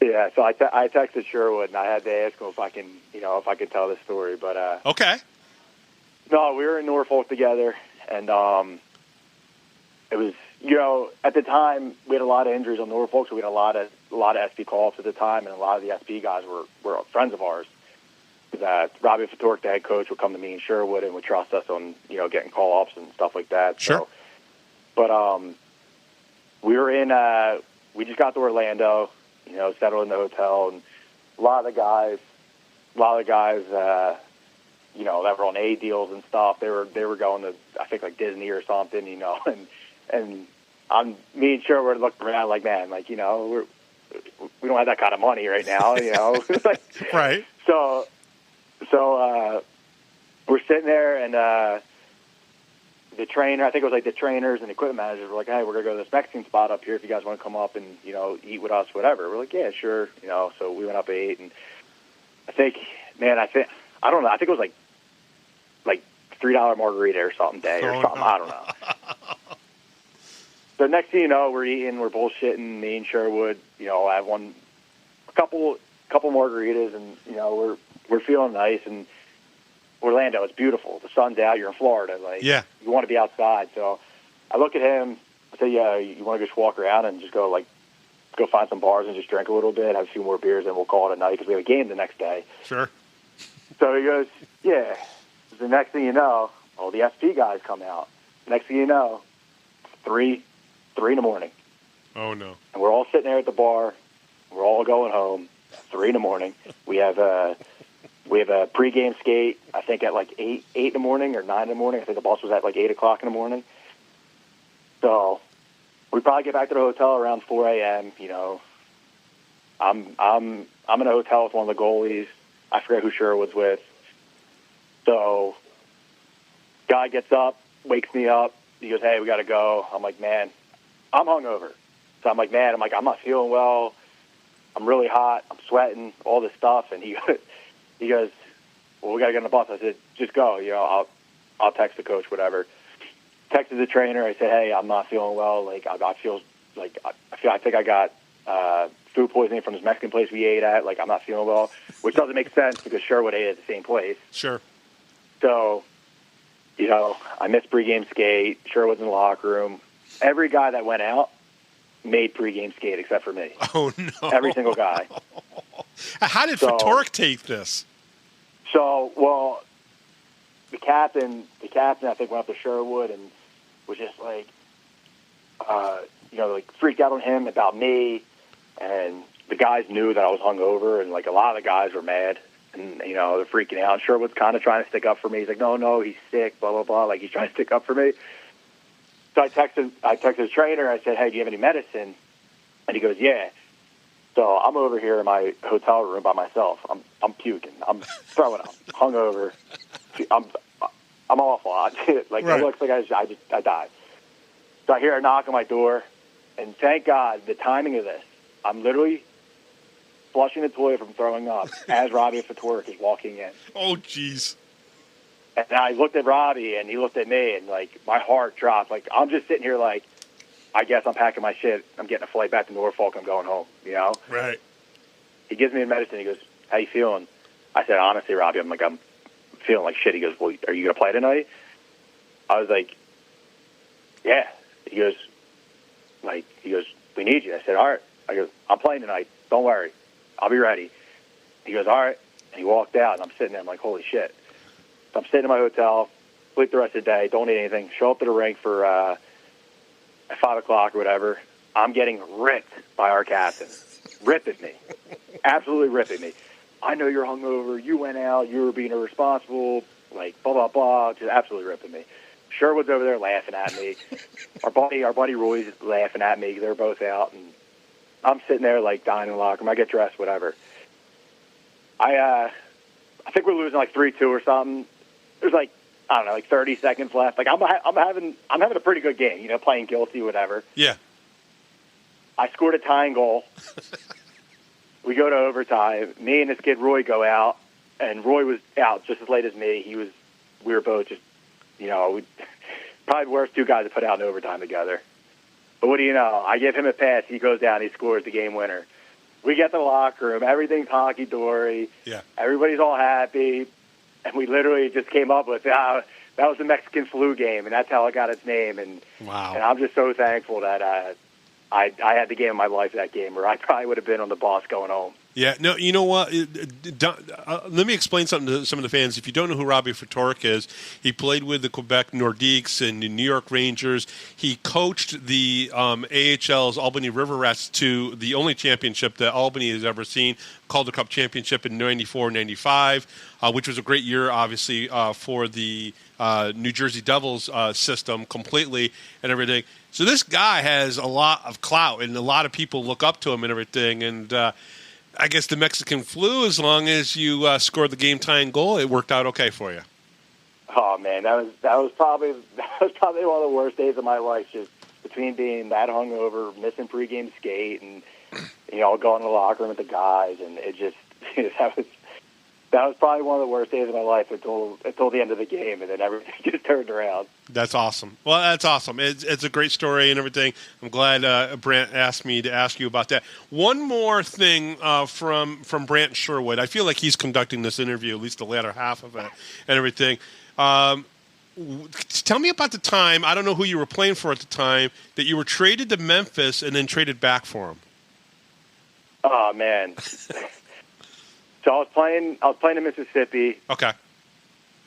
Yeah, so I texted Sherwood and I had to ask him if I can tell the story, but okay. No, we were in Norfolk together, and it was, at the time we had a lot of injuries on Norfolk, so we had a lot of SP call-ups at the time, and a lot of the SP guys were friends of ours. Robbie Fatork, the head coach, would come to me in Sherwood and would trust us on, getting call-ups and stuff like that. Sure. So, but we were we just got to Orlando, settled in the hotel, and a lot of the guys, that were on A deals and stuff, they were going to, I think, like Disney or something, and me and Sherwood looked around like, man, like, we don't have that kind of money right now, Right. So we're sitting there, and the trainer, I think it was like the trainers and equipment managers were like, hey, we're going to go to this Mexican spot up here if you guys want to come up and, eat with us, whatever. We're like, yeah, sure. So we went up and ate, and I think it was like $3 margarita or something day or something. No. I don't know. So next thing you know, we're eating, we're bullshitting, me and Sherwood, I have a couple margaritas, and, we're feeling nice, and Orlando, it's beautiful. The sun's out. You're in Florida. You want to be outside. So I look at him. I say, yeah, you want to just walk around and just go find some bars and just drink a little bit, have a few more beers, and we'll call it a night because we have a game the next day. Sure. So he goes, yeah. The next thing you know, the SP guys come out. Next thing you know, 3 in the morning. Oh, no. And we're all sitting there at the bar. We're all going home. 3 in the morning. We have a pregame skate, I think, at like 8 in the morning or 9 in the morning. I think the bus was at like 8 o'clock in the morning. So we probably get back to the hotel around 4 a.m. I'm in a hotel with one of the goalies. I forget who Sherwood's with. So guy gets up, wakes me up. He goes, hey, we got to go. I'm like, man, I'm hungover. So I'm like, I'm not feeling well. I'm really hot. I'm sweating, all this stuff. And he goes, well, we got to get on the bus. I said, just go. I'll text the coach, whatever. Texted the trainer. I said, hey, I'm not feeling well. I think I got food poisoning from this Mexican place we ate at. I'm not feeling well, which doesn't make sense because Sherwood ate at the same place. Sure. So, I missed pregame skate. Sherwood's in the locker room. Every guy that went out made pregame skate except for me. Oh, no. Every single guy. How did Fatork take this? So, well, the captain, I think, went up to Sherwood and was just freaked out on him about me. And the guys knew that I was hungover, and a lot of the guys were mad, and they're freaking out. Sherwood's kind of trying to stick up for me. He's like, no, he's sick, blah blah blah. He's trying to stick up for me. So I texted the trainer. I said, hey, do you have any medicine? And he goes, yeah. So I'm over here in my hotel room by myself. I'm puking. I'm throwing up. Hungover. I'm awful. It looks like I died. So I hear a knock on my door, and thank God the timing of this. I'm literally flushing the toilet from throwing up as Robbie Fatork is walking in. Oh, jeez. And I looked at Robbie, and he looked at me, and my heart dropped. I'm just sitting here I guess I'm packing my shit. I'm getting a flight back to Norfolk. I'm going home, Right. He gives me a medicine. He goes, how you feeling? I said, honestly, Robbie, I'm feeling like shit. He goes, well, are you going to play tonight? I was like, yeah. He goes, we need you. I said, all right. I go, I'm playing tonight. Don't worry. I'll be ready. He goes, all right. And he walked out, and I'm sitting there. I'm like, holy shit. So I'm sitting in my hotel, sleep the rest of the day, don't eat anything, show up to the rink for at 5 o'clock or whatever. I'm getting ripped by our captain. Ripping me. Absolutely ripping me. I know you're hungover. You went out. You were being irresponsible. Blah, blah, blah. Just absolutely ripping me. Sherwood's over there laughing at me. Our buddy Roy's laughing at me. They're both out, and I'm sitting there dying in the locker room. I get dressed, whatever. I think we're losing 3-2 or something. There's 30 seconds left. I'm having a pretty good game, playing guilty, whatever. Yeah. I scored a tying goal. We go to overtime. Me and this kid Roy go out, and Roy was out just as late as me. We were both just, probably the worst two guys to put out in overtime together. But what do you know? I give him a pass. He goes down. He scores the game winner. We get to the locker room. Everything's honky-dory. Yeah. Everybody's all happy. and we literally just came up with that was the Mexican flu game, and that's how it got its name. And wow. And I'm just so thankful that I had the game of my life that game, or I probably would have been on the bus going home. Yeah, no, you know what? Let me explain something to some of the fans. If you don't know who Robbie Ftorek is, he played with the Quebec Nordiques and the New York Rangers. He coached the AHL's Albany River Rats to the only championship that Albany has ever seen, Calder Cup championship in 94-95, which was a great year, obviously, for the New Jersey Devils system completely and everything. So this guy has a lot of clout, and a lot of people look up to him and everything, and I guess the Mexican flu, as long as you scored the game-tying goal, it worked out okay for you. Oh man, that was probably one of the worst days of my life. Just between being that hungover, missing pregame skate, and going to the locker room with the guys, and it just that was probably one of the worst days of my life until the end of the game, and then everything just turned around. That's awesome. Well, that's awesome. It's a great story and everything. I'm glad Brant asked me to ask you about that. One more thing from Brant Sherwood. I feel like he's conducting this interview, at least the latter half of it and everything. Tell me about the time, I don't know who you were playing for at the time, that you were traded to Memphis and then traded back for him. Oh, man. So I was playing in Mississippi. Okay.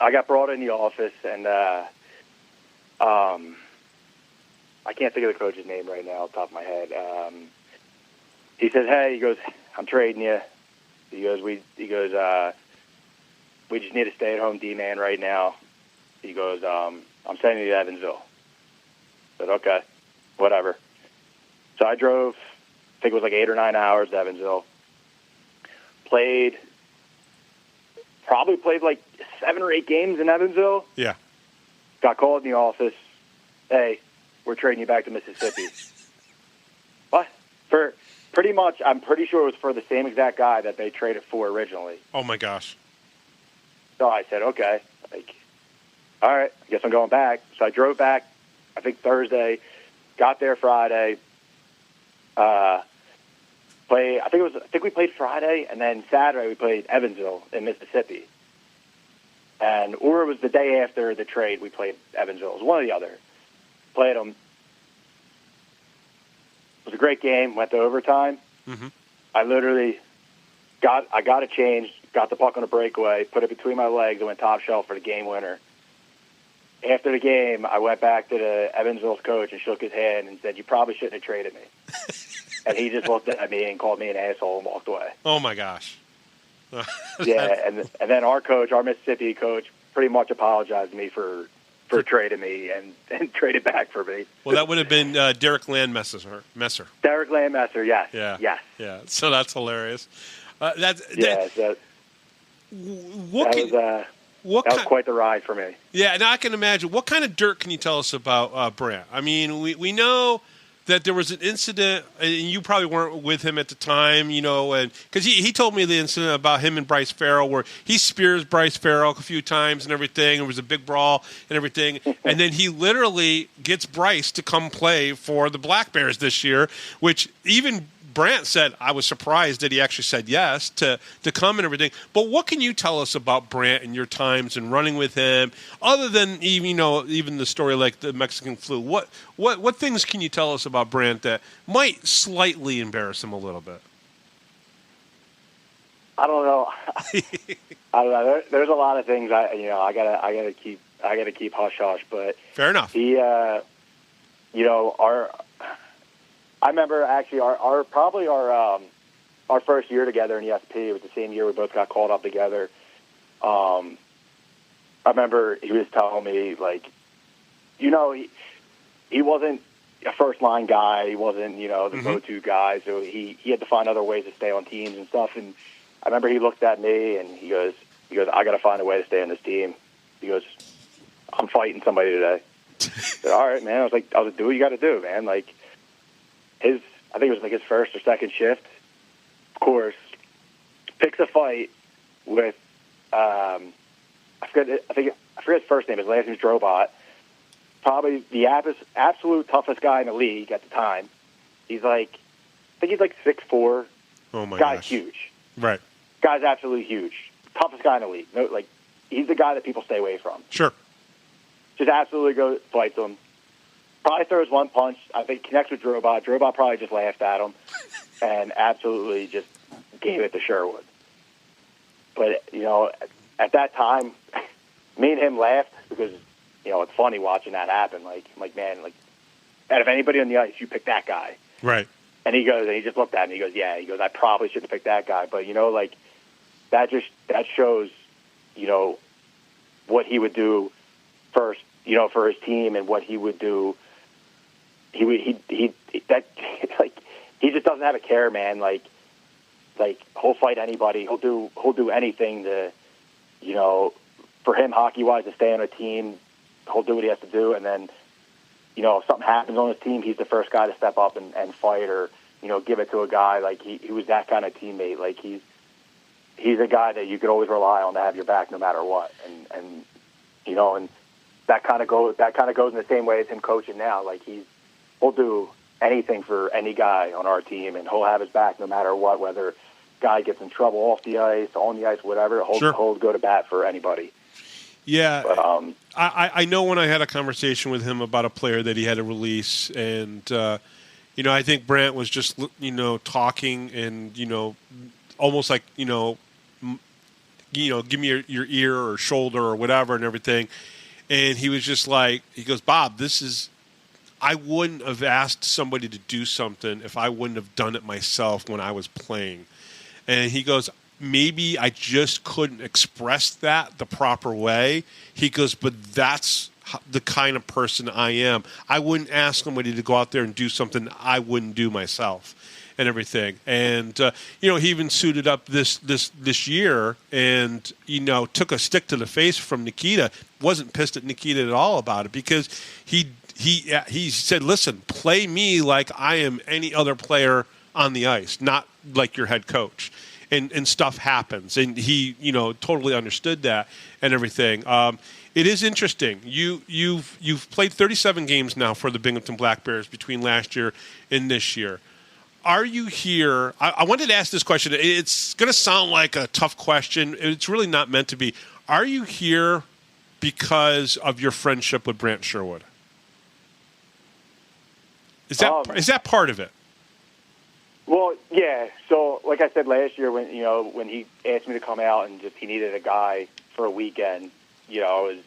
I got brought in the office, and I can't think of the coach's name right now off the top of my head. He says, "Hey," he goes, "I'm trading you." He goes, "We just need a stay-at-home D-man right now." He goes, "I'm sending you to Evansville." I said, "Okay, whatever." So I drove, I think it was like 8 or 9 hours to Evansville. Probably played like 7 or 8 games in Evansville. Yeah. Got called in the office. "Hey, we're trading you back to Mississippi." What? For pretty much, I'm pretty sure it was for the same exact guy that they traded for originally. Oh my gosh. So I said, okay, all right, I guess I'm going back. So I drove back, I think Thursday, got there Friday, I think we played Friday, and then Saturday we played Evansville in Mississippi. Or it was the day after the trade we played Evansville. It was one or the other. Played them. It was a great game. Went to overtime. Mm-hmm. I literally got it changed, got the puck on a breakaway, put it between my legs, and went top shelf for the game winner. After the game, I went back to the Evansville's coach and shook his hand and said, "You probably shouldn't have traded me." And he just looked at me and called me an asshole and walked away. Oh, my gosh. Yeah, and then our Mississippi coach, pretty much apologized to me for trading me and traded back for me. Well, that would have been Derek Landmesser. Derek Landmesser, yes. Yeah. Yes. Yeah. So that's hilarious. That was quite the ride for me. Yeah, and I can imagine. What kind of dirt can you tell us about Brant? I mean, we know that there was an incident, and you probably weren't with him at the time, and because he told me the incident about him and Bryce Farrell, where he spears Bryce Farrell a few times and everything. It was a big brawl and everything, and then he literally gets Bryce to come play for the Black Bears this year, which even Brant said, I was surprised that he actually said yes to come and everything. But what can you tell us about Brant and your times and running with him, other than even the story like the Mexican flu? What things can you tell us about Brant that might slightly embarrass him a little bit? I don't know. I don't know. There's a lot of things I gotta keep hush hush. But fair enough. I remember actually our first year together in ESP. It was the same year we both got called up together. I remember he was telling me, he wasn't a first line guy. He wasn't, the go-to guy. So he had to find other ways to stay on teams and stuff. And I remember he looked at me and he goes, "I got to find a way to stay on this team." He goes, "I'm fighting somebody today." I said, "All right, man." I was like, "Do what you got to do, man." I think it was like his first or second shift. Of course, picks a fight with I forget his first name. His last name is Drobot. Probably the absolute toughest guy in the league at the time. He's I think he's 6'4". Oh my Guy's gosh. huge. Right. Guy's absolutely huge. Toughest guy in the league. No, he's the guy that people stay away from. Sure. Just absolutely go fight him. Probably throws one punch. I think connects with Drobot. Drobot probably just laughed at him and absolutely just gave it to Sherwood. But, at that time, me and him laughed because, it's funny watching that happen. Like, man, out of anybody on the ice, you pick that guy. Right. And he just looked at me. He goes, yeah. He goes, I probably shouldn't have picked that guy. But, that shows, what he would do first, for his team and what he would do. He just doesn't have a care, man. Like he'll fight anybody. He'll do anything to, for him hockey-wise to stay on a team. He'll do what he has to do. And then, if something happens on his team, he's the first guy to step up and fight or, give it to a guy. Like he was that kind of teammate. Like he's a guy that you could always rely on to have your back no matter what. And that kind of goes in the same way as him coaching now. Like he'll do anything for any guy on our team, and he'll have his back no matter what, whether guy gets in trouble off the ice, on the ice, whatever. He'll go to bat for anybody. Yeah, but, I know when I had a conversation with him about a player that he had to release, and I think Brant was just talking and almost like give me your ear or shoulder or whatever and everything, and he was just like, he goes, Bob, I wouldn't have asked somebody to do something if I wouldn't have done it myself when I was playing, and he goes, maybe I just couldn't express that the proper way. He goes, but that's the kind of person I am. I wouldn't ask somebody to go out there and do something I wouldn't do myself and everything. And, he even suited up this year and, took a stick to the face from Nikita. Wasn't pissed at Nikita at all about it because he said, listen, play me like I am any other player on the ice, not like your head coach. And stuff happens, and he, totally understood that and everything. It is interesting. You've played 37 games now for the Binghamton Black Bears between last year and this year. Are you here? I wanted to ask this question. It's going to sound like a tough question. It's really not meant to be. Are you here because of your friendship with Brant Sherwood? Is that part of it? Well, yeah. So, like I said last year, when he asked me to come out and he needed a guy for a weekend, it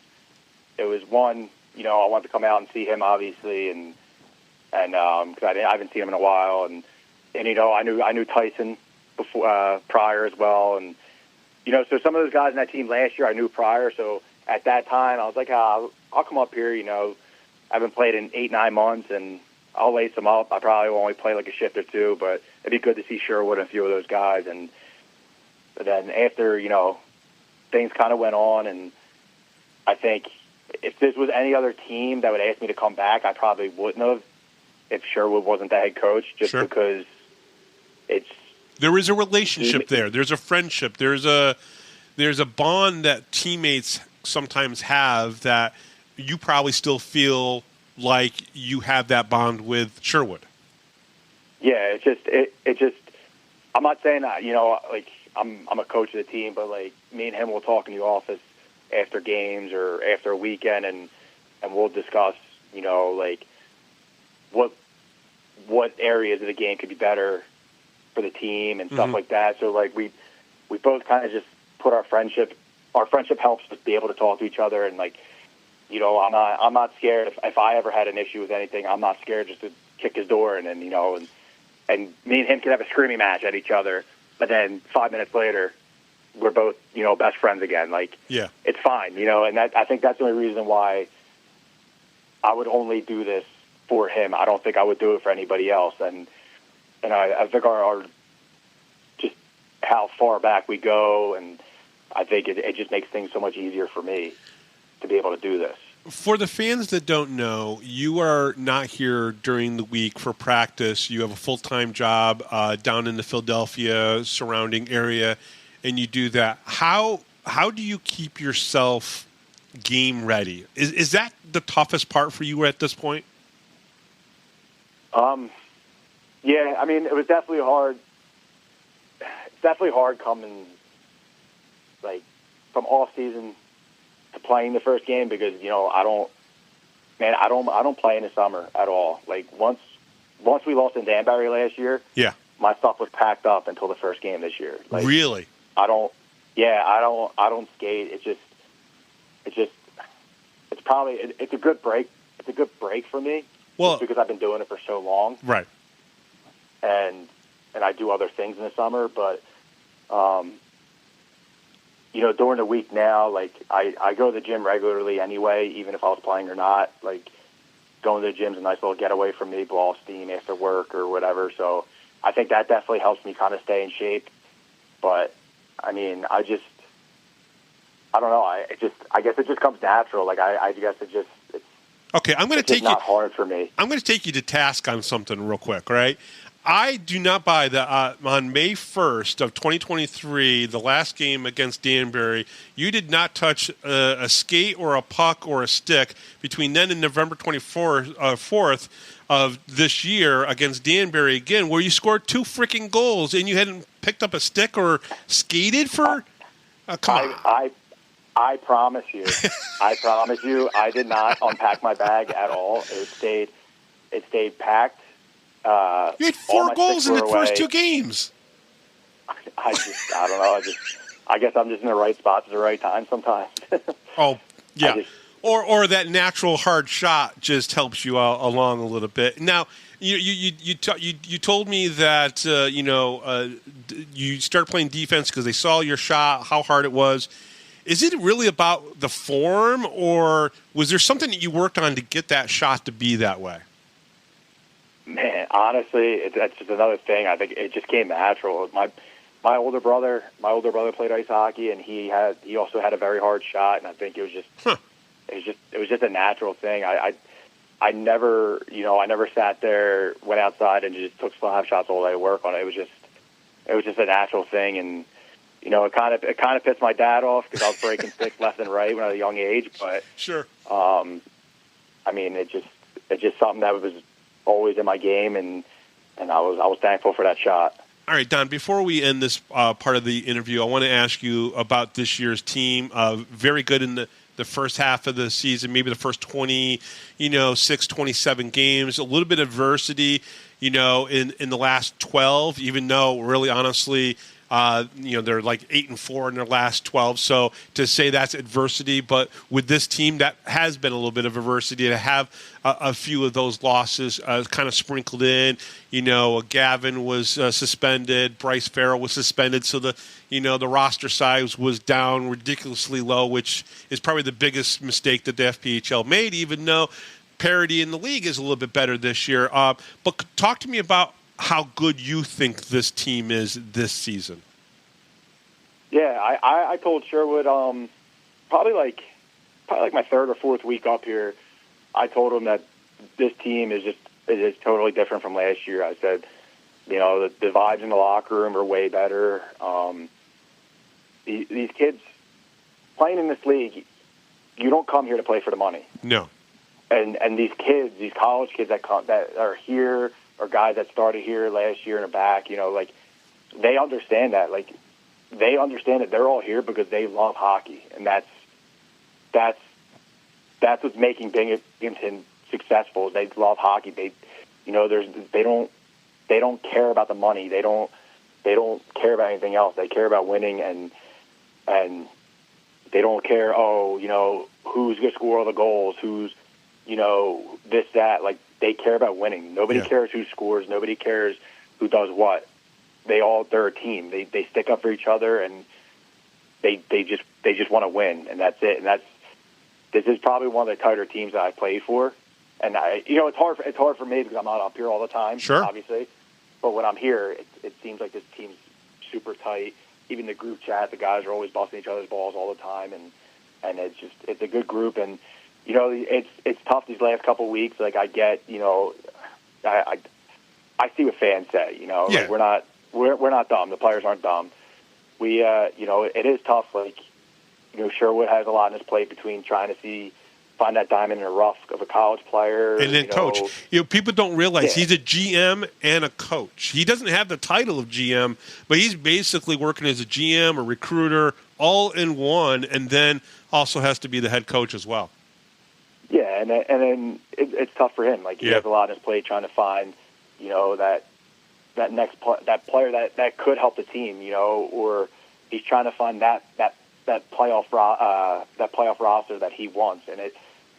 was one. I wanted to come out and see him, obviously, and because I haven't seen him in a while, and I knew Tyson before prior as well, and so some of those guys in that team last year I knew prior. So at that time I was like, I'll come up here. I haven't played in 8-9 months, and I'll lace them up. I probably will only play like a shift or two, but it'd be good to see Sherwood and a few of those guys. And then after, things kind of went on, and I think if this was any other team that would ask me to come back, I probably wouldn't have if Sherwood wasn't the head coach, just Sure. because there is a relationship there. There's a friendship. There's a bond that teammates sometimes have that you probably still feel like you have that bond with Sherwood. Yeah, it just. I'm not saying that I'm a coach of the team, but me and him will talk in the office after games or after a weekend, and we'll discuss what areas of the game could be better for the team and stuff like that. So we both kind of just put our friendship helps us be able to talk to each other, and I'm not scared if I ever had an issue with anything. I'm not scared just to kick his door and me and him could have a screaming match at each other, but then 5 minutes later we're both best friends again. It's fine, and I think that's the only reason why I would only do this for him. I don't think I would do it for anybody else, and I think our just how far back we go, and I think it just makes things so much easier for me to be able to do this. For the fans that don't know, you are not here during the week for practice. You have a full-time job down in the Philadelphia surrounding area, and you do that. How do you keep yourself game ready? Is that the toughest part for you at this point? Yeah, I mean, it was definitely hard. It's definitely hard coming from off season playing the first game because I don't play in the summer at all. Like once we lost in Danbury last year, yeah, my stuff was packed up until the first game this year. Like, really? I don't skate. It's probably it's a good break. It's a good break for me. Well, just because I've been doing it for so long, right? And I do other things in the summer, but during the week now, like I go to the gym regularly anyway, even if I was playing or not. Like going to the gym's a nice little getaway from me, blow off steam after work or whatever. So I think that definitely helps me kind of stay in shape. But I mean, I don't know. I guess it just comes natural. Like I guess it's okay. I'm going to take not hard for me. I'm going to take you to task on something real quick, right? I do not buy that on May 1st of 2023, the last game against Danbury, you did not touch a skate or a puck or a stick between then and November 4th of this year against Danbury again, where you scored 2 freaking goals and you hadn't picked up a stick or skated for? Come on. I promise you. I did not unpack my bag at all. It stayed packed. You had 4 goals in the first 2 games. I don't know. I guess I'm just in the right spot at the right time sometimes. Oh, yeah. Or that natural hard shot just helps you out along a little bit. Now, you told me that you started playing defense because they saw your shot, how hard it was. Is it really about the form, or was there something that you worked on to get that shot to be that way? Man, honestly, that's just another thing. I think it just came natural. My older brother played ice hockey, and he also had a very hard shot, and I think it was just a natural thing. I never sat there, went outside, and just took slap shots all day to work on it. It was just a natural thing, and it kind of pissed my dad off because I was breaking sticks left and right when I was a young age. But sure, I mean, it's just something that was always in my game, and I was thankful for that shot. All right, Don, before we end this part of the interview, I want to ask you about this year's team. Very good in the first half of the season, maybe the first 27 games. A little bit of adversity, in the last 12, even though really honestly, they're like 8-4 in their last 12. So to say that's adversity, but with this team, that has been a little bit of adversity to have a few of those losses kind of sprinkled in. Gavin was suspended, Bryce Farrell was suspended, so the roster size was down ridiculously low, which is probably the biggest mistake that the FPHL made, even though parity in the league is a little bit better this year. But talk to me about how good you think this team is this season. Yeah, I told Sherwood probably like my 3rd or 4th week up here. I told him that this team is totally different from last year. I said, the vibes in the locker room are way better. These kids playing in this league, you don't come here to play for the money. No. And these kids, these college kids that are here, or guys that started here last year and are back, they understand that. Like, they understand that they're all here because they love hockey, and that's what's making Binghamton successful. They love hockey. They don't care about the money. They don't care about anything else. They care about winning, and they don't care. Who's going to score all the goals? Who's this, that. Like, they care about winning. Nobody cares who scores. Nobody cares who does what. They're a team. They stick up for each other, and they just want to win, and that's it. And this is probably one of the tighter teams that I play for. And it's hard for me because I'm not up here all the time, sure, obviously. But when I'm here, it seems like this team's super tight. Even the group chat, the guys are always busting each other's balls all the time, and it's a good group. And it's tough these last couple of weeks. Like, I get, I see what fans say. Like, we're not dumb. The players aren't dumb. It is tough. Like, Sherwood has a lot on his plate between trying to find that diamond in the rough of a college player. And then coach. People don't realize he's a GM and a coach. He doesn't have the title of GM, but he's basically working as a GM, a recruiter, all in one. And then also has to be the head coach as well. Yeah, and then it's tough for him. Like, he has a lot on his plate trying to find, that next that player that could help the team, or he's trying to find that playoff roster that he wants, and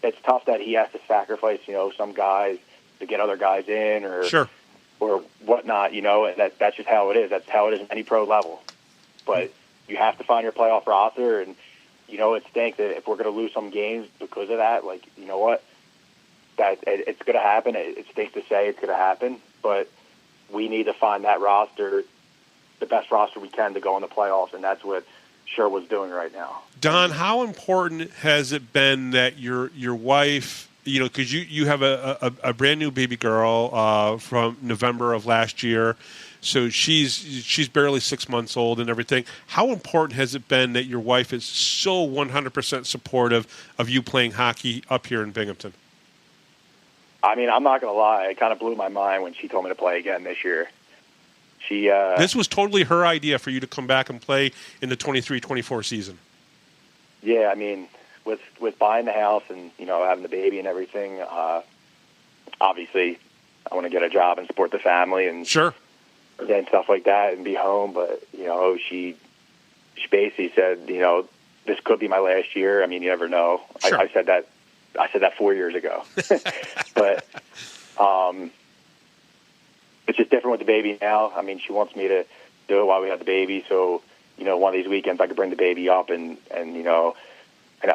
it's tough that he has to sacrifice, some guys to get other guys in, or whatnot, and that's just how it is. That's how it is at any pro level. But you have to find your playoff roster, and it stinks that if we're going to lose some games because of that. Like, you know what? That it's going to happen. It stinks to say it's going to happen, but we need to find that roster, the best roster we can, to go in the playoffs, and that's what Sherwood's doing right now. Don, how important has it been that your wife, because you have a brand new baby girl from November of last year, so she's barely 6 months old and everything. How important has it been that your wife is so 100% supportive of you playing hockey up here in Binghamton? I mean, I'm not going to lie. It kind of blew my mind when she told me to play again this year. This was totally her idea for you to come back and play in the 23-24 season. Yeah, I mean, with buying the house and, having the baby and everything, obviously I want to get a job and support the family and and stuff like that and be home. But, she basically said, this could be my last year. I mean, you never know. Sure. I said that 4 years ago. But it's just different with the baby now. I mean, she wants me to do it while we have the baby. So, one of these weekends I could bring the baby up and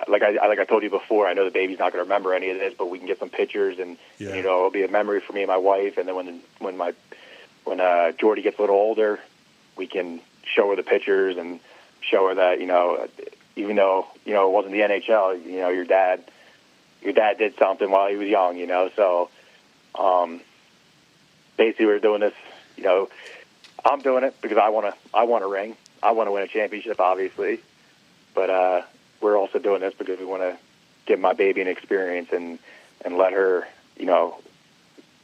like I told you before, I know the baby's not going to remember any of this, but we can get some pictures and, it'll be a memory for me and my wife. And then when Jordy gets a little older, we can show her the pictures and show her that, even though, it wasn't the NHL, your dad did something while he was young, so basically we're doing this, I'm doing it because I want a ring. I want to win a championship, obviously, but we're also doing this because we want to give my baby an experience and let her,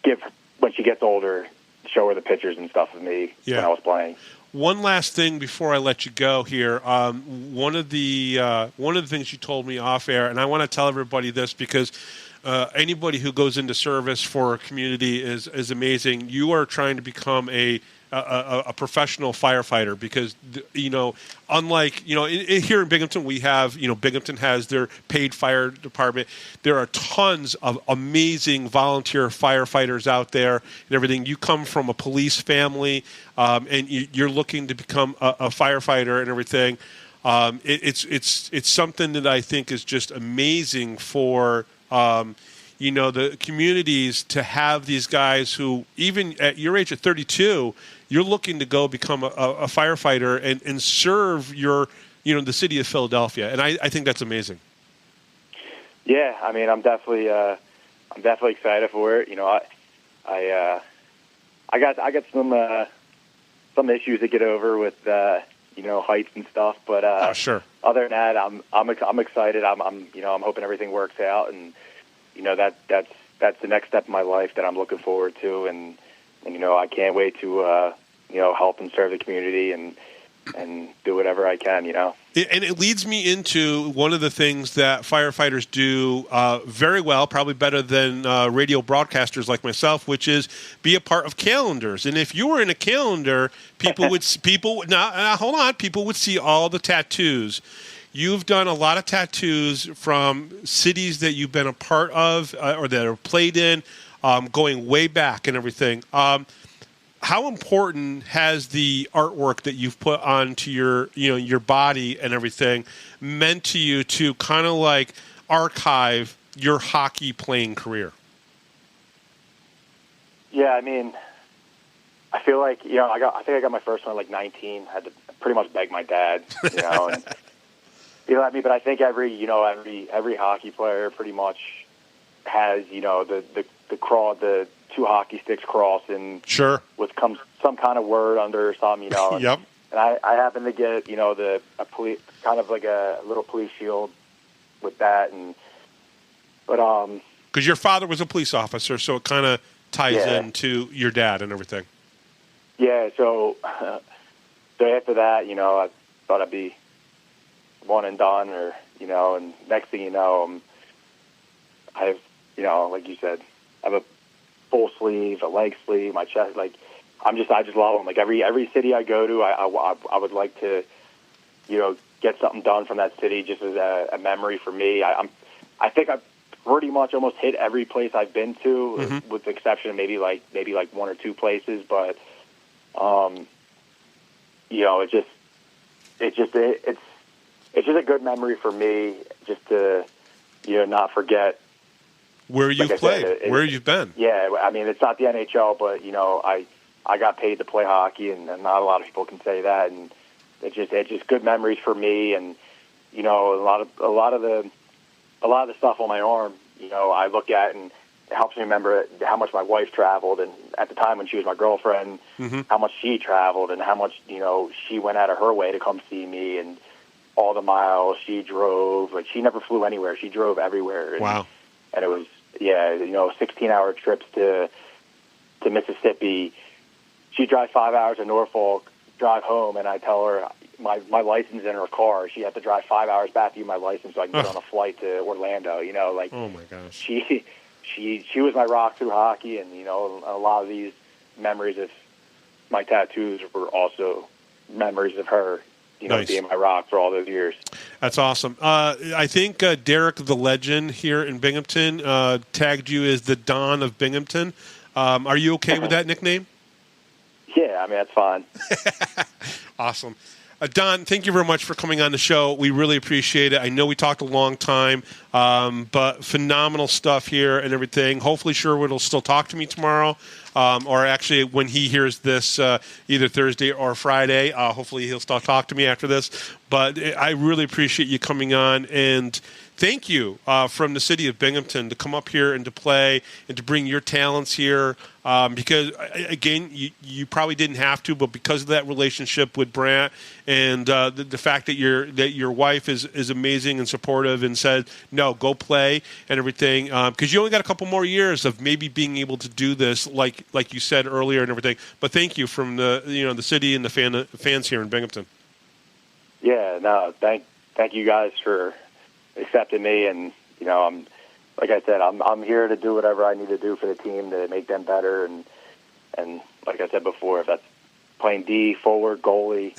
give, when she gets older, show her the pictures and stuff of me when I was playing. One last thing before I let you go here. One of the things you told me off air, and I want to tell everybody this because anybody who goes into service for a community is amazing. You are trying to become a professional firefighter because, unlike, here in Binghamton, we have, Binghamton has their paid fire department. There are tons of amazing volunteer firefighters out there and everything. You come from a police family and you're looking to become a firefighter and everything. It's something that I think is just amazing for the communities to have these guys who, even at your age of 32, you're looking to go become a firefighter and serve the city of Philadelphia. And I think that's amazing. Yeah, I mean, I'm definitely excited for it. I got some issues to get over with heights and stuff, but other than that, I'm excited. I'm hoping everything works out, and that's the next step in my life that I'm looking forward to, and I can't wait to help and serve the community and do whatever I can. And it leads me into one of the things that firefighters do very well, probably better than radio broadcasters like myself, which is be a part of calendars. And if you were in a calendar, people would see all the tattoos. You've done a lot of tattoos from cities that you've been a part of or that are played in, going way back and everything. How important has the artwork that you've put onto your body and everything meant to you to kind of like archive your hockey playing career? Yeah, I mean, I feel like I think I got my first one at like 19. I had to pretty much beg my dad, and. But I think every hockey player pretty much has, the two hockey sticks crossing with some kind of word under or something, Yep. And I happen to get, a police, kind of like a little police shield with that, but because your father was a police officer, so it kind of ties into your dad and everything. Yeah. So after that, I thought I'd be one and done, or and next thing you know, I have, like you said, I have a full sleeve, a leg sleeve, my chest, like, I just love them. Like every city I go to, I would like to, get something done from that city just as a memory for me. I think I've pretty much almost hit every place I've been to, with the exception of maybe like one or two places. But, it's just a good memory for me, just to, not forget where you've played, where you've been. Yeah, I mean, it's not the NHL, but I got paid to play hockey, and not a lot of people can say that. And it's just good memories for me. And a lot of the stuff on my arm, I look at, and it helps me remember how much my wife traveled, and at the time when she was my girlfriend, how much she traveled, and how much she went out of her way to come see me, and all the miles she drove. Like, she never flew anywhere; she drove everywhere. Wow! And it was 16-hour trips to Mississippi. She'd drive 5 hours to Norfolk, drive home, and I tell her my license in her car. She had to drive 5 hours back to get my license so I can get on a flight to Orlando. Oh my gosh. She was my rock through hockey, and a lot of these memories of my tattoos were also memories of her. Nice. Being my rock for all those years. That's awesome. I think Derek the Legend here in Binghamton tagged you as the Don of Binghamton. Are you okay with that nickname? Yeah, I mean, that's fine. Awesome. Don, thank you very much for coming on the show. We really appreciate it. I know we talked a long time, but phenomenal stuff here and everything. Hopefully Sherwood will still talk to me tomorrow, or actually when he hears this either Thursday or Friday. Hopefully he'll still talk to me after this. But I really appreciate you coming on, and thank you from the city of Binghamton to come up here and to play and to bring your talents here. Because, again, you probably didn't have to, but because of that relationship with Brant and the fact that your wife is amazing and supportive and said, no, go play and everything, because you only got a couple more years of maybe being able to do this, like you said earlier and everything. But thank you from the city and the fans here in Binghamton. Yeah, no, thank you guys for accepting me, and I'm, like I said, I'm here to do whatever I need to do for the team to make them better, and like I said before, if that's playing D, forward, goalie,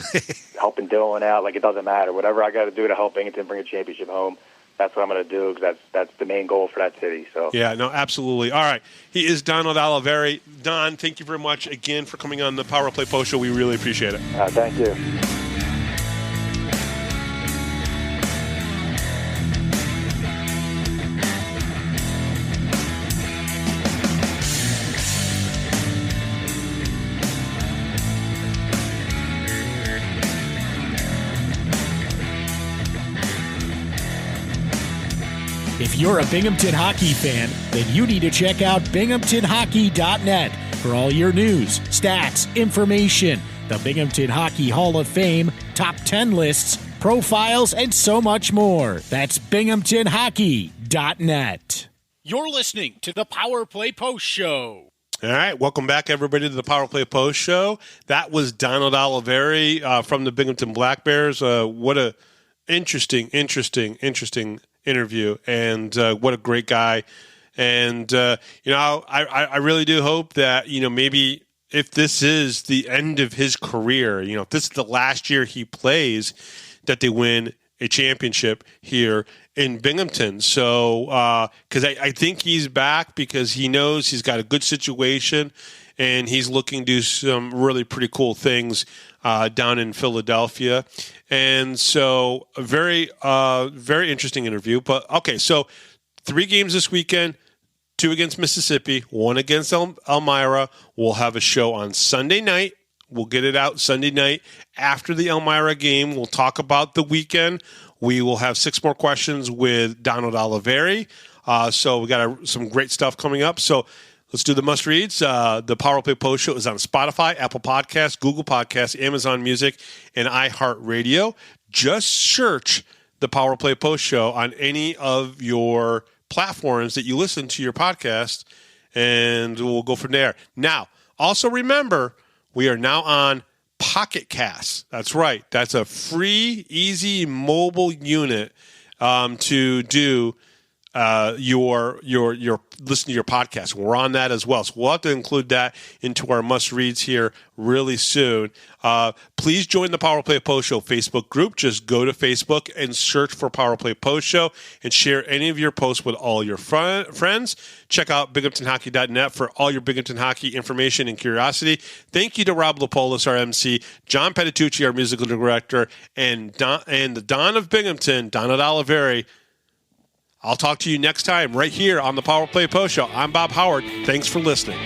helping Dylan out, like, it doesn't matter. Whatever I got to do to help Binghamton bring a championship home, that's what I'm going to do, because that's the main goal for that city. So yeah, no, absolutely. All right, he is Donald Olivieri. Don, thank you very much again for coming on the Power Play Post Show. We really appreciate it. Thank you. If you're a Binghamton hockey fan, then you need to check out binghamtonhockey.net for all your news, stats, information, the Binghamton Hockey Hall of Fame, top 10 lists, profiles, and so much more. That's binghamtonhockey.net. You're listening to the Power Play Post Show. All right, welcome back, everybody, to the Power Play Post Show. That was Donald Olivieri from the Binghamton Black Bears. What a interesting interview, and what a great guy. And I really do hope that maybe if this is the end of his career, if this is the last year he plays, that they win a championship here in Binghamton. So because I think he's back because he knows he's got a good situation, and he's looking to do some really pretty cool things down in Philadelphia. And so a very interesting interview. But, okay, so 3 games this weekend, 2 against Mississippi, 1 against Elmira. We'll have a show on Sunday night. We'll get it out Sunday night after the Elmira game. We'll talk about the weekend. We will have 6 more questions with Donald Olivieri. So we got some great stuff coming up. So let's do the must-reads. The Power Play Post Show is on Spotify, Apple Podcasts, Google Podcasts, Amazon Music, and iHeartRadio. Just search the Power Play Post Show on any of your platforms that you listen to your podcast, and we'll go from there. Now, also remember, we are now on Pocket Cast. That's right. That's a free, easy mobile unit to do your listen to your podcast. We're on that as well, so we'll have to include that into our must reads here really soon. Please join the Power Play Post Show Facebook group. Just go to Facebook and search for Power Play Post Show and share any of your posts with all your friends. Check out binghamtonhockey.net for all your Binghamton hockey information and curiosity. Thank you to Rob Lapoulos, our MC, John Petitucci, our musical director, and the Don of Binghamton, Donald Olivieri. I'll talk to you next time right here on the Power Play Post Show. I'm Bob Howard. Thanks for listening.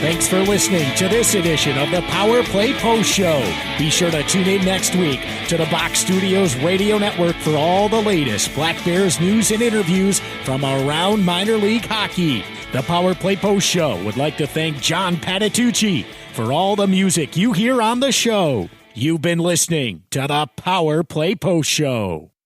Thanks for listening to this edition of the Power Play Post Show. Be sure to tune in next week to the Box Studios Radio Network for all the latest Black Bears news and interviews from around minor league hockey. The Power Play Post Show would like to thank John Patitucci for all the music you hear on the show. You've been listening to the Power Play Post Show.